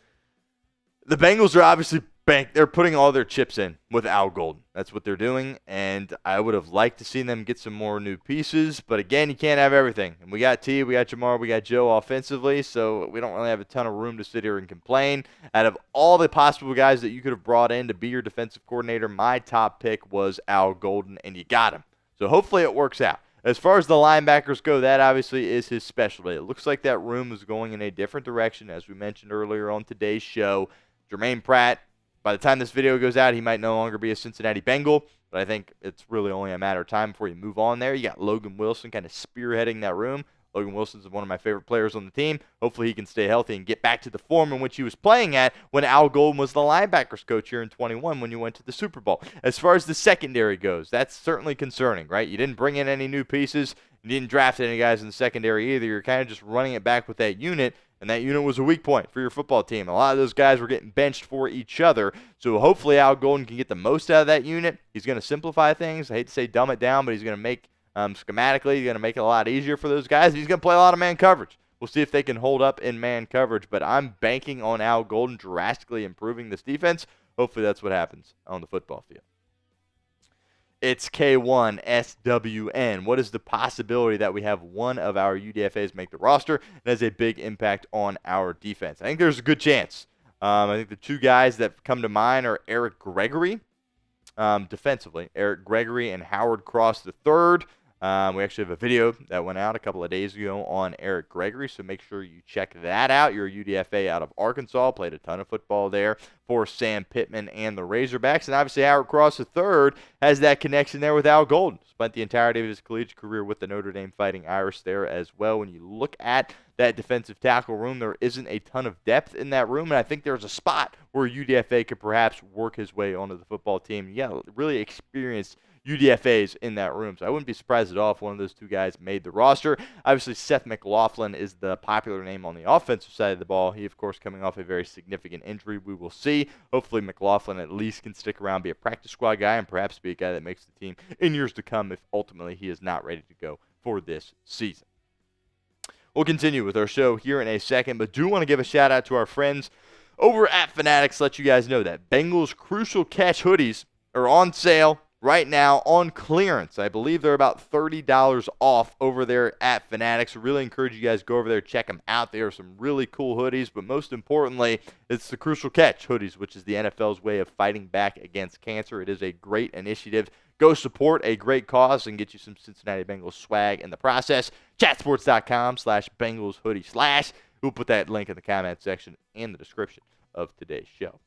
Bengals are obviously they're putting all their chips in with Al Golden. That's what they're doing, and I would have liked to see them get some more new pieces, but again, you can't have everything. And we got T, we got Jamar, we got Joe offensively, so we don't really have a ton of room to sit here and complain. Out of all the possible guys that you could have brought in to be your defensive coordinator, my top pick was Al Golden, and you got him. So hopefully it works out. As far as the linebackers go, that obviously is his specialty. It looks like that room is going in a different direction, as we mentioned earlier on today's show. Jermaine Pratt, by the time this video goes out, he might no longer be a Cincinnati Bengal, but I think it's really only a matter of time before you move on there. You got Logan Wilson kind of spearheading that room. Logan Wilson's one of my favorite players on the team. Hopefully he can stay healthy and get back to the form in which he was playing at when Al Golden was the linebackers coach here in 21 when you went to the Super Bowl. As far as the secondary goes, that's certainly concerning, right? You didn't bring in any new pieces. You didn't draft any guys in the secondary either. You're kind of just running it back with that unit, and that unit was a weak point for your football team. A lot of those guys were getting benched for each other, so hopefully Al Golden can get the most out of that unit. He's going to simplify things. I hate to say dumb it down, but he's going to make schematically, he's going to make it a lot easier for those guys. He's going to play a lot of man coverage. We'll see if they can hold up in man coverage, but I'm banking on Al Golden drastically improving this defense. Hopefully that's what happens on the football field. It's K1SWN. What is the possibility that we have one of our UDFAs make the roster and has a big impact on our defense? I think there's a good chance. I think the two guys that come to mind are Eric Gregory, defensively, Eric Gregory and Howard Cross III. We actually have a video that went out a couple of days ago on Eric Gregory, so make sure you check that out. You're a UDFA out of Arkansas, played a ton of football there for Sam Pittman and the Razorbacks. And obviously Howard Cross III has that connection there with Al Golden. Spent the entirety of his collegiate career with the Notre Dame Fighting Irish there as well. When you look at that defensive tackle room, there isn't a ton of depth in that room, and I think there's a spot where UDFA could perhaps work his way onto the football team. Yeah, really experienced UDFAs in that room. So I wouldn't be surprised at all if one of those two guys made the roster. Obviously, Seth McLaughlin is the popular name on the offensive side of the ball. He, of course, coming off a very significant injury. We will see. Hopefully, McLaughlin at least can stick around, be a practice squad guy, and perhaps be a guy that makes the team in years to come if ultimately he is not ready to go for this season. We'll continue with our show here in a second, but do want to give a shout out to our friends over at Fanatics. Let you guys know that Bengals Crucial Catch hoodies are on sale right now on clearance. I believe they're about $30 off over there at Fanatics. Really encourage you guys to go over there, check them out. They are some really cool hoodies, but most importantly, it's the Crucial Catch hoodies, which is the NFL's way of fighting back against cancer. It is a great initiative. Go support a great cause and get you some Cincinnati Bengals swag in the process. Chatsports.com/Bengals hoodie/. We'll put that link in the comment section and the description of today's show.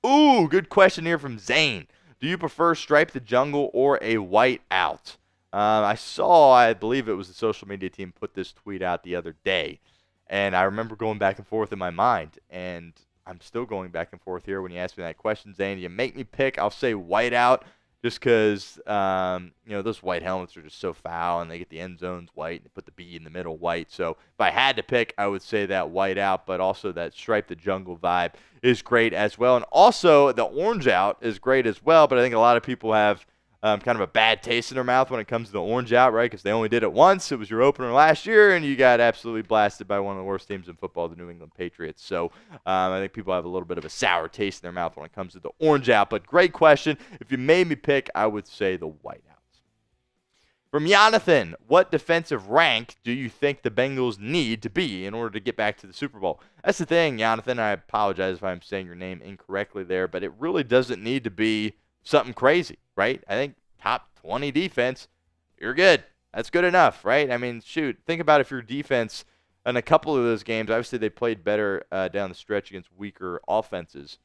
Ooh, good question here from Zane. Do you prefer Stripe the Jungle or a white out? I believe it was the social media team put this tweet out the other day, and I remember going back and forth in my mind, and I'm still going back and forth here when you ask me that question, Zane. You make me pick. I'll say white out just because, those white helmets are just so foul, and they get the end zones white, and they put the B in the middle white. So if I had to pick, I would say that white out, but also that Stripe the Jungle vibe is great as well. And also the orange out is great as well, but I think a lot of people have kind of a bad taste in their mouth when it comes to the orange out, right? Because they only did it once. It was your opener last year, and you got absolutely blasted by one of the worst teams in football, the New England Patriots. So I think people have a little bit of a sour taste in their mouth when it comes to the orange out. But great question. If you made me pick, I would say the white out. From Jonathan, what defensive rank do you think the Bengals need to be in order to get back to the Super Bowl? That's the thing, Jonathan. I apologize if I'm saying your name incorrectly there, but it really doesn't need to be something crazy, right? I think top 20 defense, you're good. That's good enough, right? I mean, shoot, think about if your defense in a couple of those games, obviously they played better down the stretch against weaker offenses,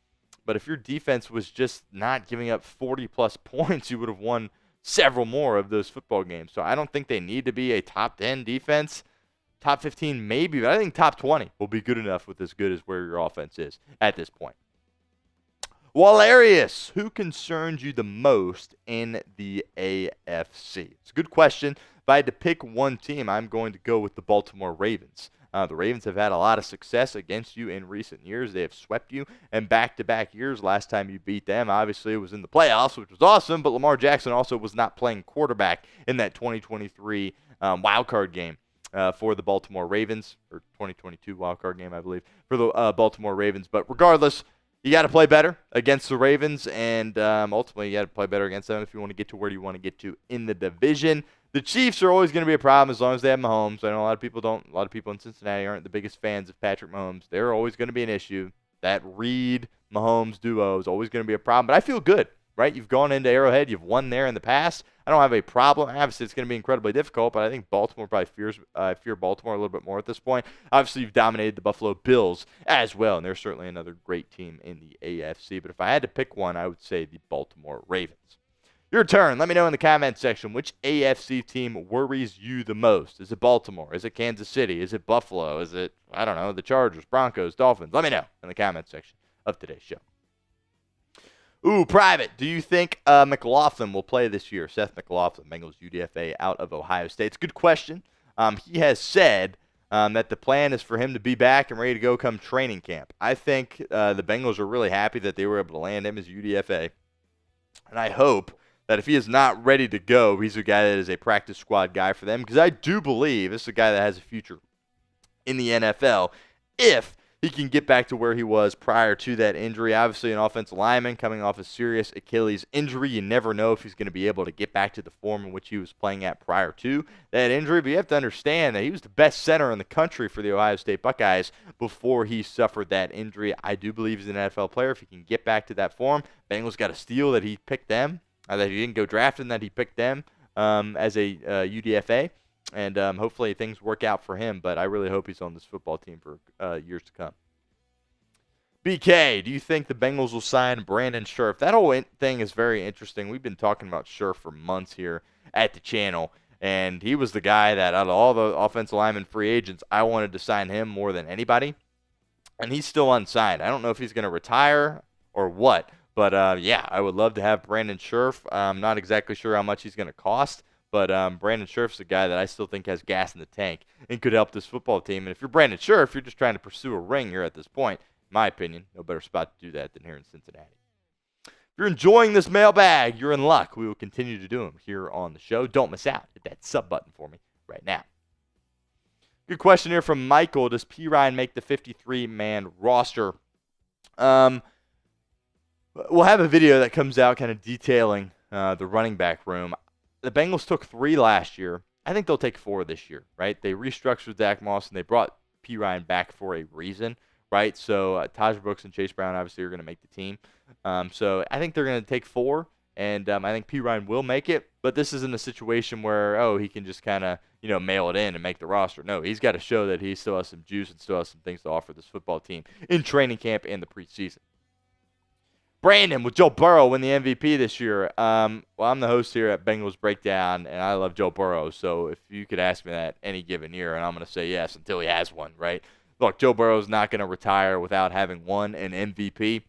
but if your defense was just not giving up 40-plus points, you would have won several more of those football games. So I don't think they need to be a top 10 defense. Top 15 maybe, but I think top 20 will be good enough with as good as where your offense is at this point. Walarius, who concerns you the most in the AFC? It's a good question. If I had to pick one team, I'm going to go with the Baltimore Ravens. The Ravens have had a lot of success against you in recent years. They have swept you in back-to-back years. Last time you beat them, obviously, it was in the playoffs, which was awesome, but Lamar Jackson also was not playing quarterback in that 2023 wildcard game for the Baltimore Ravens, or 2022 wildcard game, I believe, for the Baltimore Ravens. But regardless, you got to play better against the Ravens, and ultimately you got to play better against them if you want to get to where you want to get to in the division. The Chiefs are always going to be a problem as long as they have Mahomes. I know a lot of people in Cincinnati aren't the biggest fans of Patrick Mahomes. They're always going to be an issue. That Reed-Mahomes duo is always going to be a problem. But I feel good, right? You've gone into Arrowhead. You've won there in the past. I don't have a problem. Obviously, it's going to be incredibly difficult, but I think Baltimore probably fear Baltimore a little bit more at this point. Obviously, you've dominated the Buffalo Bills as well, and they're certainly another great team in the AFC. But if I had to pick one, I would say the Baltimore Ravens. Your turn. Let me know in the comment section which AFC team worries you the most. Is it Baltimore? Is it Kansas City? Is it Buffalo? Is it, I don't know, the Chargers, Broncos, Dolphins? Let me know in the comment section of today's show. Ooh, private. Do you think McLaughlin will play this year? Seth McLaughlin, Bengals UDFA out of Ohio State. It's a good question. He has said that the plan is for him to be back and ready to go come training camp. I think the Bengals are really happy that they were able to land him as UDFA. And I hope that if he is not ready to go, he's a guy that is a practice squad guy for them, because I do believe this is a guy that has a future in the NFL if he can get back to where he was prior to that injury. Obviously, an offensive lineman coming off a serious Achilles injury. You never know if he's going to be able to get back to the form in which he was playing at prior to that injury. But you have to understand that he was the best center in the country for the Ohio State Buckeyes before he suffered that injury. I do believe he's an NFL player. If he can get back to that form, Bengals got a steal that he picked them, that he didn't go draft and that he picked them as a UDFA, and hopefully things work out for him. But I really hope he's on this football team for years to come. BK, do you think the Bengals will sign Brandon Scherff? That whole thing is very interesting. We've been talking about Scherff for months here at the channel, and he was the guy that out of all the offensive lineman free agents, I wanted to sign him more than anybody, and he's still unsigned. I don't know if he's going to retire or what, but yeah, I would love to have Brandon Scherff. I'm not exactly sure how much he's going to cost, but Brandon Scherff's a guy that I still think has gas in the tank and could help this football team. And if you're Brandon Scherff, you're just trying to pursue a ring here at this point. My opinion, no better spot to do that than here in Cincinnati. If you're enjoying this mailbag, you're in luck. We will continue to do them here on the show. Don't miss out. Hit that sub button for me right now. Good question here from Michael. Does P. Ryan make the 53-man roster? We'll have a video that comes out kind of detailing the running back room. The Bengals took 3 last year. I think they'll take 4 this year, right? They restructured Zach Moss, and they brought P. Ryan back for a reason. Right, so Taj Brooks and Chase Brown obviously are going to make the team. So I think they're going to take 4, and I think P. Ryan will make it. But this isn't a situation where, he can just kind of, mail it in and make the roster. No, he's got to show that he still has some juice and still has some things to offer this football team in training camp and the preseason. Brandon, will Joe Burrow win the MVP this year? Well, I'm the host here at Bengals Breakdown, and I love Joe Burrow. So if you could ask me that any given year, and I'm going to say yes until he has one, right? Look, Joe Burrow's not going to retire without having won an MVP,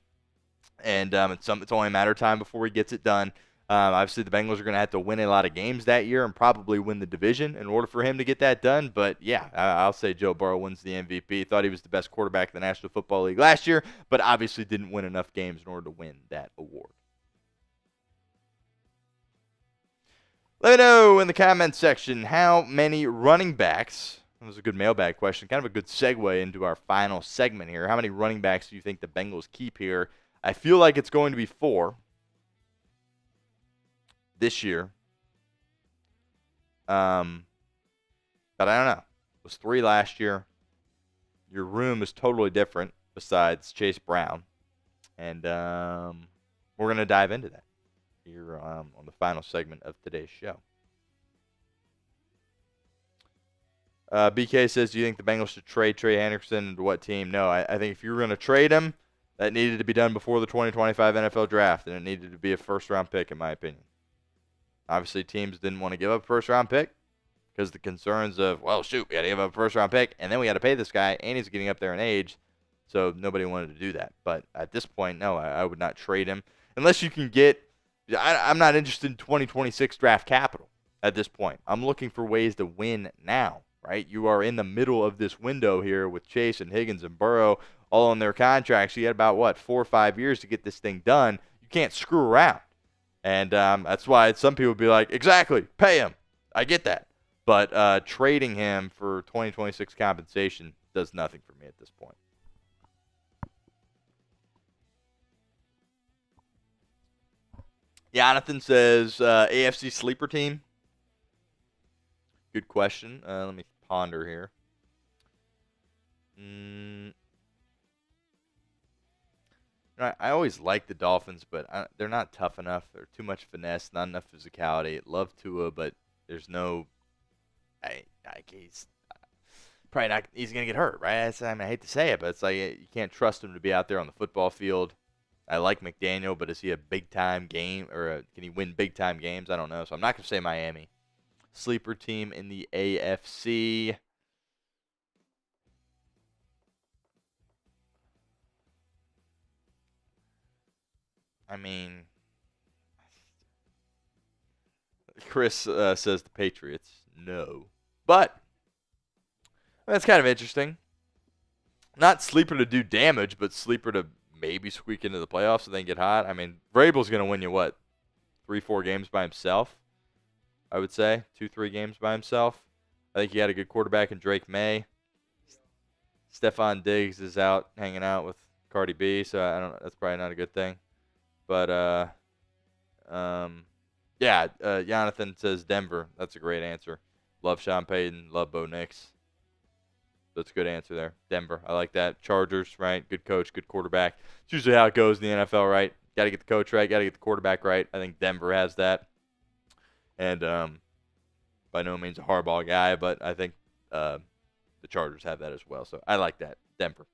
and it's only a matter of time before he gets it done. Obviously, the Bengals are going to have to win a lot of games that year and probably win the division in order for him to get that done. But, yeah, I'll say Joe Burrow wins the MVP. Thought he was the best quarterback in the National Football League last year, but obviously didn't win enough games in order to win that award. Let me know in the comments section how many running backs. That was a good mailbag question. Kind of a good segue into our final segment here. How many running backs do you think the Bengals keep here? I feel like it's going to be 4 this year. But I don't know. It was 3 last year. Your room is totally different besides Chase Brown. And we're going to dive into that here on the final segment of today's show. BK says, do you think the Bengals should trade Trey Hendrickson to what team? No, I think if you were going to trade him, that needed to be done before the 2025 NFL draft, and it needed to be a first-round pick, in my opinion. Obviously, teams didn't want to give up a first-round pick because the concerns of, well, shoot, we got to give up a first-round pick, and then we got to pay this guy, and he's getting up there in age, so nobody wanted to do that. But at this point, no, I would not trade him. Unless you can get – I'm not interested in 2026 draft capital at this point. I'm looking for ways to win now. Right, you are in the middle of this window here with Chase and Higgins and Burrow all on their contracts. You had about 4 or 5 years to get this thing done. You can't screw around, and that's why some people would be like, exactly, pay him. I get that, but trading him for 2026 compensation does nothing for me at this point. Jonathan says AFC sleeper team. Good question. Let me ponder here. I always like the Dolphins, but they're not tough enough. They're too much finesse, not enough physicality. Love Tua, but there's no. He's probably not. He's gonna get hurt, right? I hate to say it, but it's like you can't trust him to be out there on the football field. I like McDaniel, but is he a big time game or can he win big time games? I don't know. So I'm not gonna say Miami. Sleeper team in the AFC. I mean, Chris says the Patriots. No. But that's kind of interesting. Not sleeper to do damage, but sleeper to maybe squeak into the playoffs and then get hot. I mean, Vrabel's going to win you, 3, 4 games by himself? I would say 2, 3 games by himself. I think he had a good quarterback in Drake May. Stephon Diggs is out hanging out with Cardi B, so I don't. That's probably not a good thing. But Jonathan says Denver. That's a great answer. Love Sean Payton. Love Bo Nix. That's a good answer there. Denver. I like that. Chargers, right? Good coach, good quarterback. It's usually how it goes in the NFL, right? Got to get the coach right. Got to get the quarterback right. I think Denver has that. And by no means a hardball guy, but I think the Chargers have that as well. So I like that. Denver.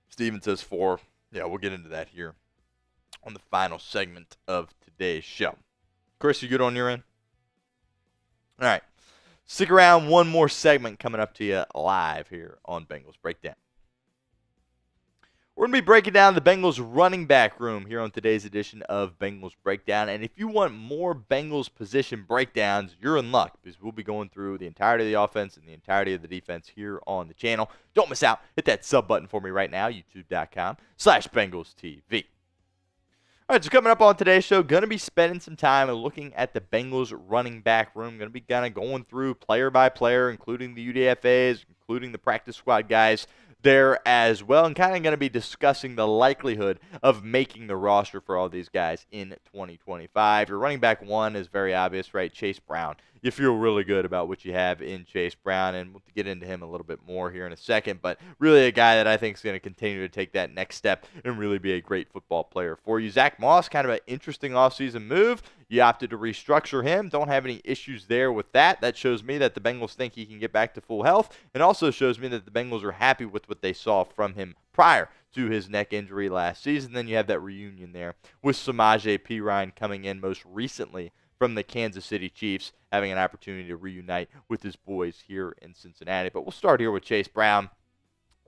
Steven says 4. Yeah, we'll get into that here on the final segment of today's show. Chris, you good on your end? All right. Stick around. One more segment coming up to you live here on Bengals Breakdown. We're going to be breaking down the Bengals running back room here on today's edition of Bengals Breakdown. And if you want more Bengals position breakdowns, you're in luck because we'll be going through the entirety of the offense and the entirety of the defense here on the channel. Don't miss out. Hit that sub button for me right now, youtube.com/BengalsTV. All right, so coming up on today's show, going to be spending some time looking at the Bengals running back room. Going to be kind of going through player by player, including the UDFAs, including the practice squad guys there as well, and kind of going to be discussing the likelihood of making the roster for all these guys in 2025. Your running back one is very obvious, right? Chase Brown. You feel really good about what you have in Chase Brown, and we'll get into him a little bit more here in a second, but really a guy that I think is going to continue to take that next step and really be a great football player for you. Zach Moss, kind of an interesting offseason move. You opted to restructure him. Don't have any issues there with that. That shows me that the Bengals think he can get back to full health, and also shows me that the Bengals are happy with what they saw from him prior to his neck injury last season. Then you have that reunion there with Samaje Perine coming in most recently from the Kansas City Chiefs, having an opportunity to reunite with his boys here in Cincinnati. But we'll start here with Chase Brown.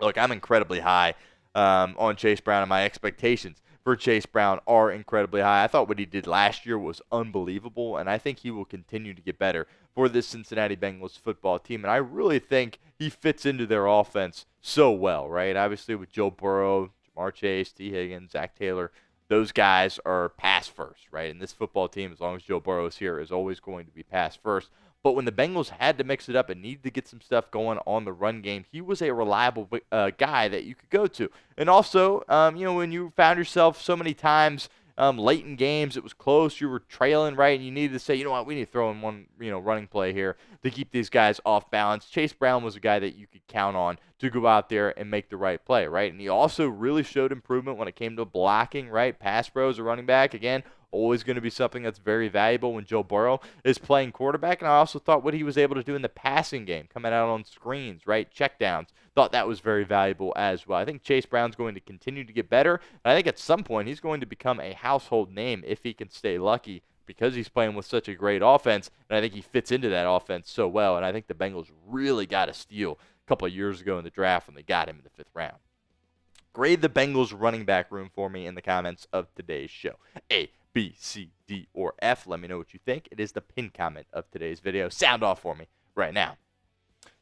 Look, I'm incredibly high on Chase Brown, and my expectations for Chase Brown are incredibly high. I thought what he did last year was unbelievable, and I think he will continue to get better for this Cincinnati Bengals football team. And I really think he fits into their offense so well, right? Obviously with Joe Burrow, Jamar Chase, T. Higgins, Zach Taylor, those guys are pass first, right? And this football team, as long as Joe Burrow is here, is always going to be pass first. But when the Bengals had to mix it up and needed to get some stuff going on the run game, he was a reliable guy that you could go to. And also, when you found yourself so many times late in games, it was close, you were trailing, right, and you needed to say, you know what, we need to throw in one, running play here to keep these guys off balance. Chase Brown was a guy that you could count on to go out there and make the right play, right? And he also really showed improvement when it came to blocking, right? Pass pros or running back, again, always going to be something that's very valuable when Joe Burrow is playing quarterback. And I also thought what he was able to do in the passing game, coming out on screens, right, checkdowns, thought that was very valuable as well. I think Chase Brown's going to continue to get better. And I think at some point he's going to become a household name if he can stay lucky, because he's playing with such a great offense, and I think he fits into that offense so well. And I think the Bengals really got a steal a couple of years ago in the draft when they got him in the 5th round. Grade the Bengals running back room for me in the comments of today's show. A, B, C, D, or F. Let me know what you think. It is the pinned comment of today's video. Sound off for me right now.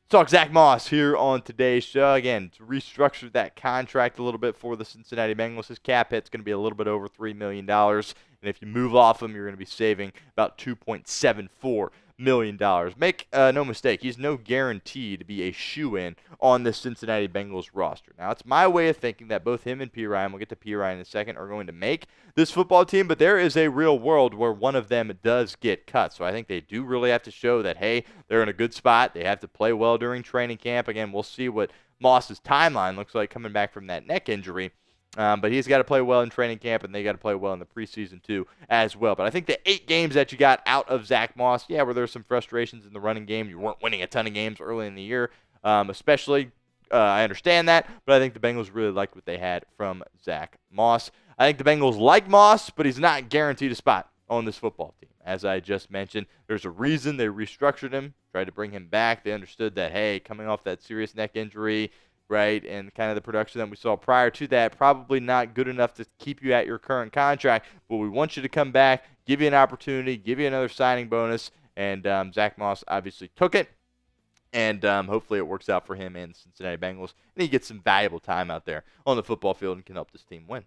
Talk Zach Moss here on today's show. Again, to restructure that contract a little bit for the Cincinnati Bengals, his cap hit's going to be a little bit over $3 million. And if you move off him, you're going to be saving about $2.74 million. Make no mistake, he's no guarantee to be a shoo-in on the Cincinnati Bengals roster. Now, it's my way of thinking that both him and Perine, we'll get to Perine in a second, are going to make this football team, but there is a real world where one of them does get cut. So I think they do really have to show that, hey, they're in a good spot. They have to play well during training camp. Again, we'll see what Moss's timeline looks like coming back from that neck injury. But he's got to play well in training camp, and they got to play well in the preseason too as well. But I think the 8 games that you got out of Zach Moss, yeah, where there's some frustrations in the running game. You weren't winning a ton of games early in the year, especially. I understand that, but I think the Bengals really liked what they had from Zach Moss. I think the Bengals like Moss, but he's not guaranteed a spot on this football team. As I just mentioned, there's a reason they restructured him, tried to bring him back. They understood that, hey, coming off that serious neck injury, right, and kind of the production that we saw prior to that, probably not good enough to keep you at your current contract, but we want you to come back, give you an opportunity, give you another signing bonus, and Zach Moss obviously took it, and hopefully it works out for him and Cincinnati Bengals, and he gets some valuable time out there on the football field and can help this team win.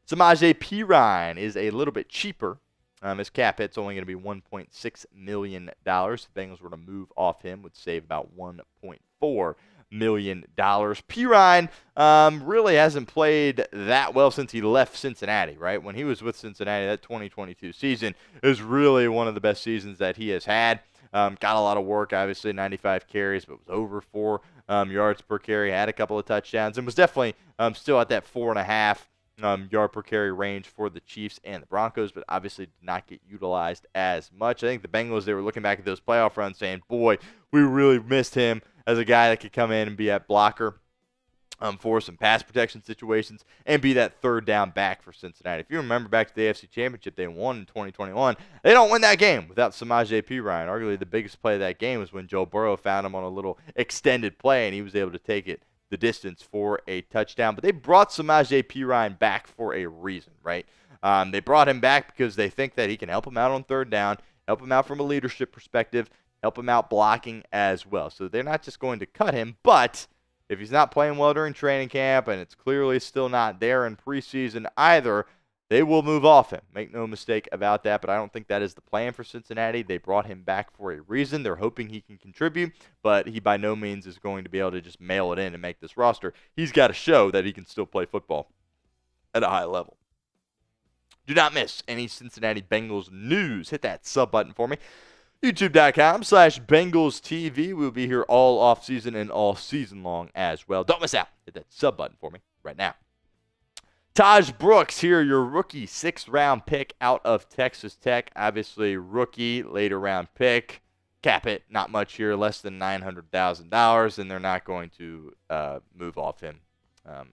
Samaje Perine is a little bit cheaper. His cap hit's only going to be $1.6 million. If the Bengals were to move off him, would save about $1.4 million. Perine really hasn't played that well since he left Cincinnati, right? When he was with Cincinnati, that 2022 season is really one of the best seasons that he has had. Got a lot of work, obviously, 95 carries, but was over 4 yards per carry, had a couple of touchdowns, and was definitely still at that 4.5 yard per carry range for the Chiefs and the Broncos, but obviously did not get utilized as much. I think the Bengals, they were looking back at those playoff runs saying, boy, we really missed him as a guy that could come in and be at blocker for some pass protection situations and be that third down back for Cincinnati. If you remember back to the AFC Championship they won in 2021, they don't win that game without Samaje Perine. Arguably the biggest play of that game was when Joe Burrow found him on a little extended play and he was able to take it the distance for a touchdown. But they brought Samaje Perine back for a reason, right? They brought him back because they think that he can help him out on third down, help him out from a leadership perspective, help him out blocking as well. So they're not just going to cut him, but if he's not playing well during training camp and it's clearly still not there in preseason either, they will move off him. Make no mistake about that, but I don't think that is the plan for Cincinnati. They brought him back for a reason. They're hoping he can contribute, but he by no means is going to be able to just mail it in and make this roster. He's got to show that he can still play football at a high level. Do not miss any Cincinnati Bengals news. Hit that sub button for me. YouTube.com/BengalsTV. We'll be here all offseason and all season long as well. Don't miss out. Hit that sub button for me right now. Taj Brooks here, your rookie 6th-round pick out of Texas Tech. Obviously, rookie, later-round pick. Cap it, not much here, less than $900,000, and they're not going to move off him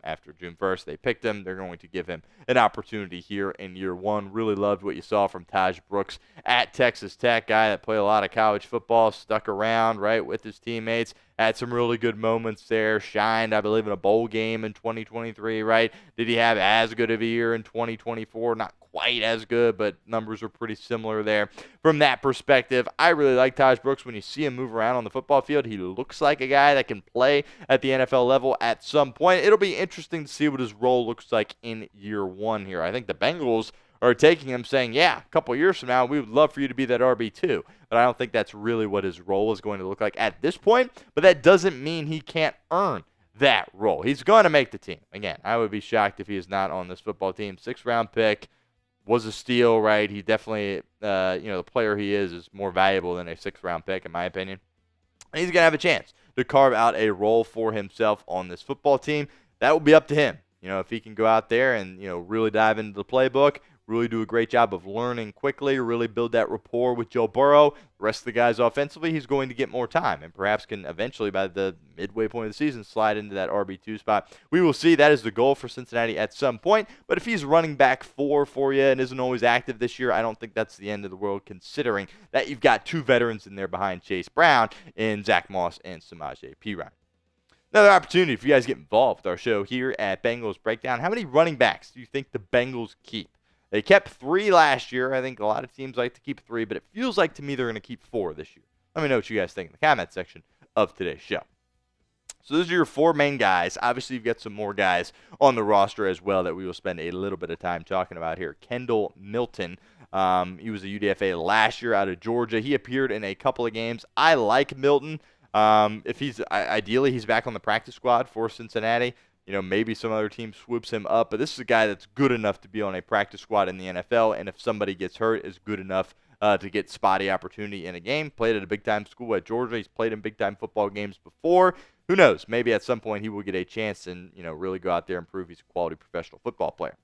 after June 1st. They picked him. They're going to give him an opportunity here in year one. Really loved what you saw from Taj Brooks at Texas Tech. Guy that played a lot of college football, stuck around, right, with his teammates. Had some really good moments there. Shined, I believe, in a bowl game in 2023, right? Did he have as good of a year in 2024? Not quite as good, but numbers are pretty similar there. From that perspective, I really like Taj Brooks. When you see him move around on the football field, he looks like a guy that can play at the NFL level at some point. It'll be interesting to see what his role looks like in year one here. I think the Bengals are taking him saying, yeah, a couple years from now, we would love for you to be that RB2. But I don't think that's really what his role is going to look like at this point. But that doesn't mean he can't earn that role. He's going to make the team. Again, I would be shocked if he is not on this football team. 6th-round pick was a steal, right? He definitely, the player he is more valuable than a 6th-round pick, in my opinion. And he's going to have a chance to carve out a role for himself on this football team. That will be up to him. If he can go out there and, really dive into the playbook, really do a great job of learning quickly, really build that rapport with Joe Burrow. The rest of the guys offensively, he's going to get more time and perhaps can eventually, by the midway point of the season, slide into that RB2 spot. We will see. That is the goal for Cincinnati at some point. But if he's running back 4 for you and isn't always active this year, I don't think that's the end of the world, considering that you've got 2 veterans in there behind Chase Brown in Zach Moss and Samaje Perine. Another opportunity for you guys to get involved with our show here at Bengals Breakdown. How many running backs do you think the Bengals keep? They kept 3 last year. I think a lot of teams like to keep 3, but it feels like to me they're going to keep 4 this year. Let me know what you guys think in the comment section of today's show. So those are your 4 main guys. Obviously, you've got some more guys on the roster as well that we will spend a little bit of time talking about here. Kendall Milton. He was a UDFA last year out of Georgia. He appeared in a couple of games. I like Milton. If he's ideally, he's back on the practice squad for Cincinnati. Maybe some other team swoops him up, but this is a guy that's good enough to be on a practice squad in the NFL, and if somebody gets hurt, is good enough to get spotty opportunity in a game. Played at a big-time school at Georgia. He's played in big-time football games before. Who knows? Maybe at some point he will get a chance and, really go out there and prove he's a quality professional football player.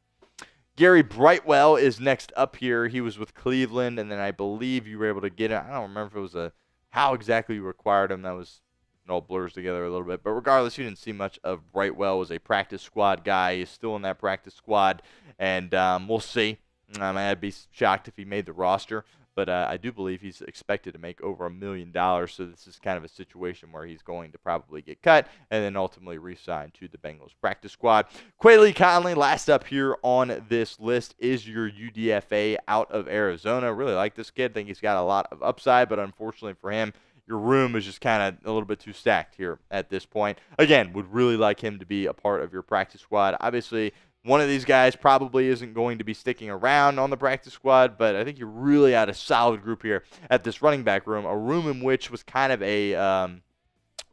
Gary Brightwell is next up here. He was with Cleveland, and then I believe you were able to get him. I don't remember if it was how exactly you required him. That was it all blurs together a little bit. But regardless, you didn't see much of Brightwell as a practice squad guy. He's still in that practice squad, and we'll see. I'd be shocked if he made the roster, but I do believe he's expected to make over $1 million, so this is kind of a situation where he's going to probably get cut and then ultimately re-signed to the Bengals practice squad. Quayle Conley, last up here on this list, is your UDFA out of Arizona. Really like this kid. Think he's got a lot of upside, but unfortunately for him, your room is just kind of a little bit too stacked here at this point. Again, would really like him to be a part of your practice squad. Obviously, one of these guys probably isn't going to be sticking around on the practice squad, but I think you're really at a solid group here at this running back room, a room in which was kind of a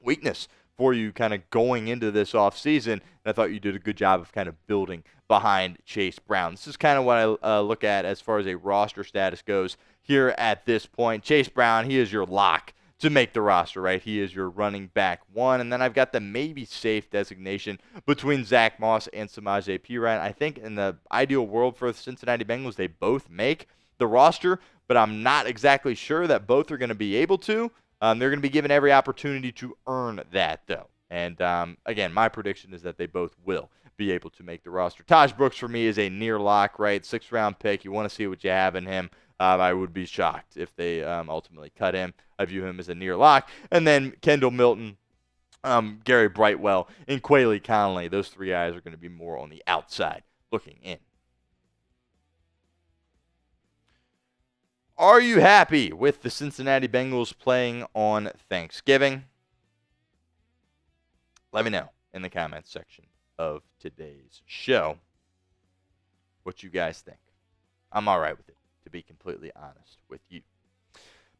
weakness for you kind of going into this offseason, and I thought you did a good job of kind of building behind Chase Brown. This is kind of what I look at as far as a roster status goes here at this point. Chase Brown, he is your lock to make the roster, right? He is your running back one. And then I've got the maybe safe designation between Zach Moss and Samaje Perine. I think in the ideal world for the Cincinnati Bengals, they both make the roster, but I'm not exactly sure that both are going to be able to. They're going to be given every opportunity to earn that, though. And, again, my prediction is that they both will be able to make the roster. Taj Brooks, for me, is a near lock, right? 6th-round pick. You want to see what you have in him. I would be shocked if they ultimately cut him. I view him as a near lock. And then Kendall Milton, Gary Brightwell, and Quayle Conley. Those three guys are going to be more on the outside looking in. Are you happy with the Cincinnati Bengals playing on Thanksgiving? Let me know in the comments section of today's show what you guys think. I'm all right with it, to be completely honest with you.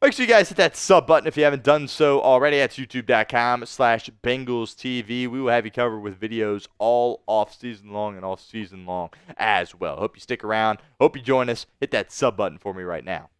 Make sure you guys hit that sub button if you haven't done so already. That's youtube.com/BengalsTV. We will have you covered with videos all off season long and all season long as well. Hope you stick around. Hope you join us. Hit that sub button for me right now.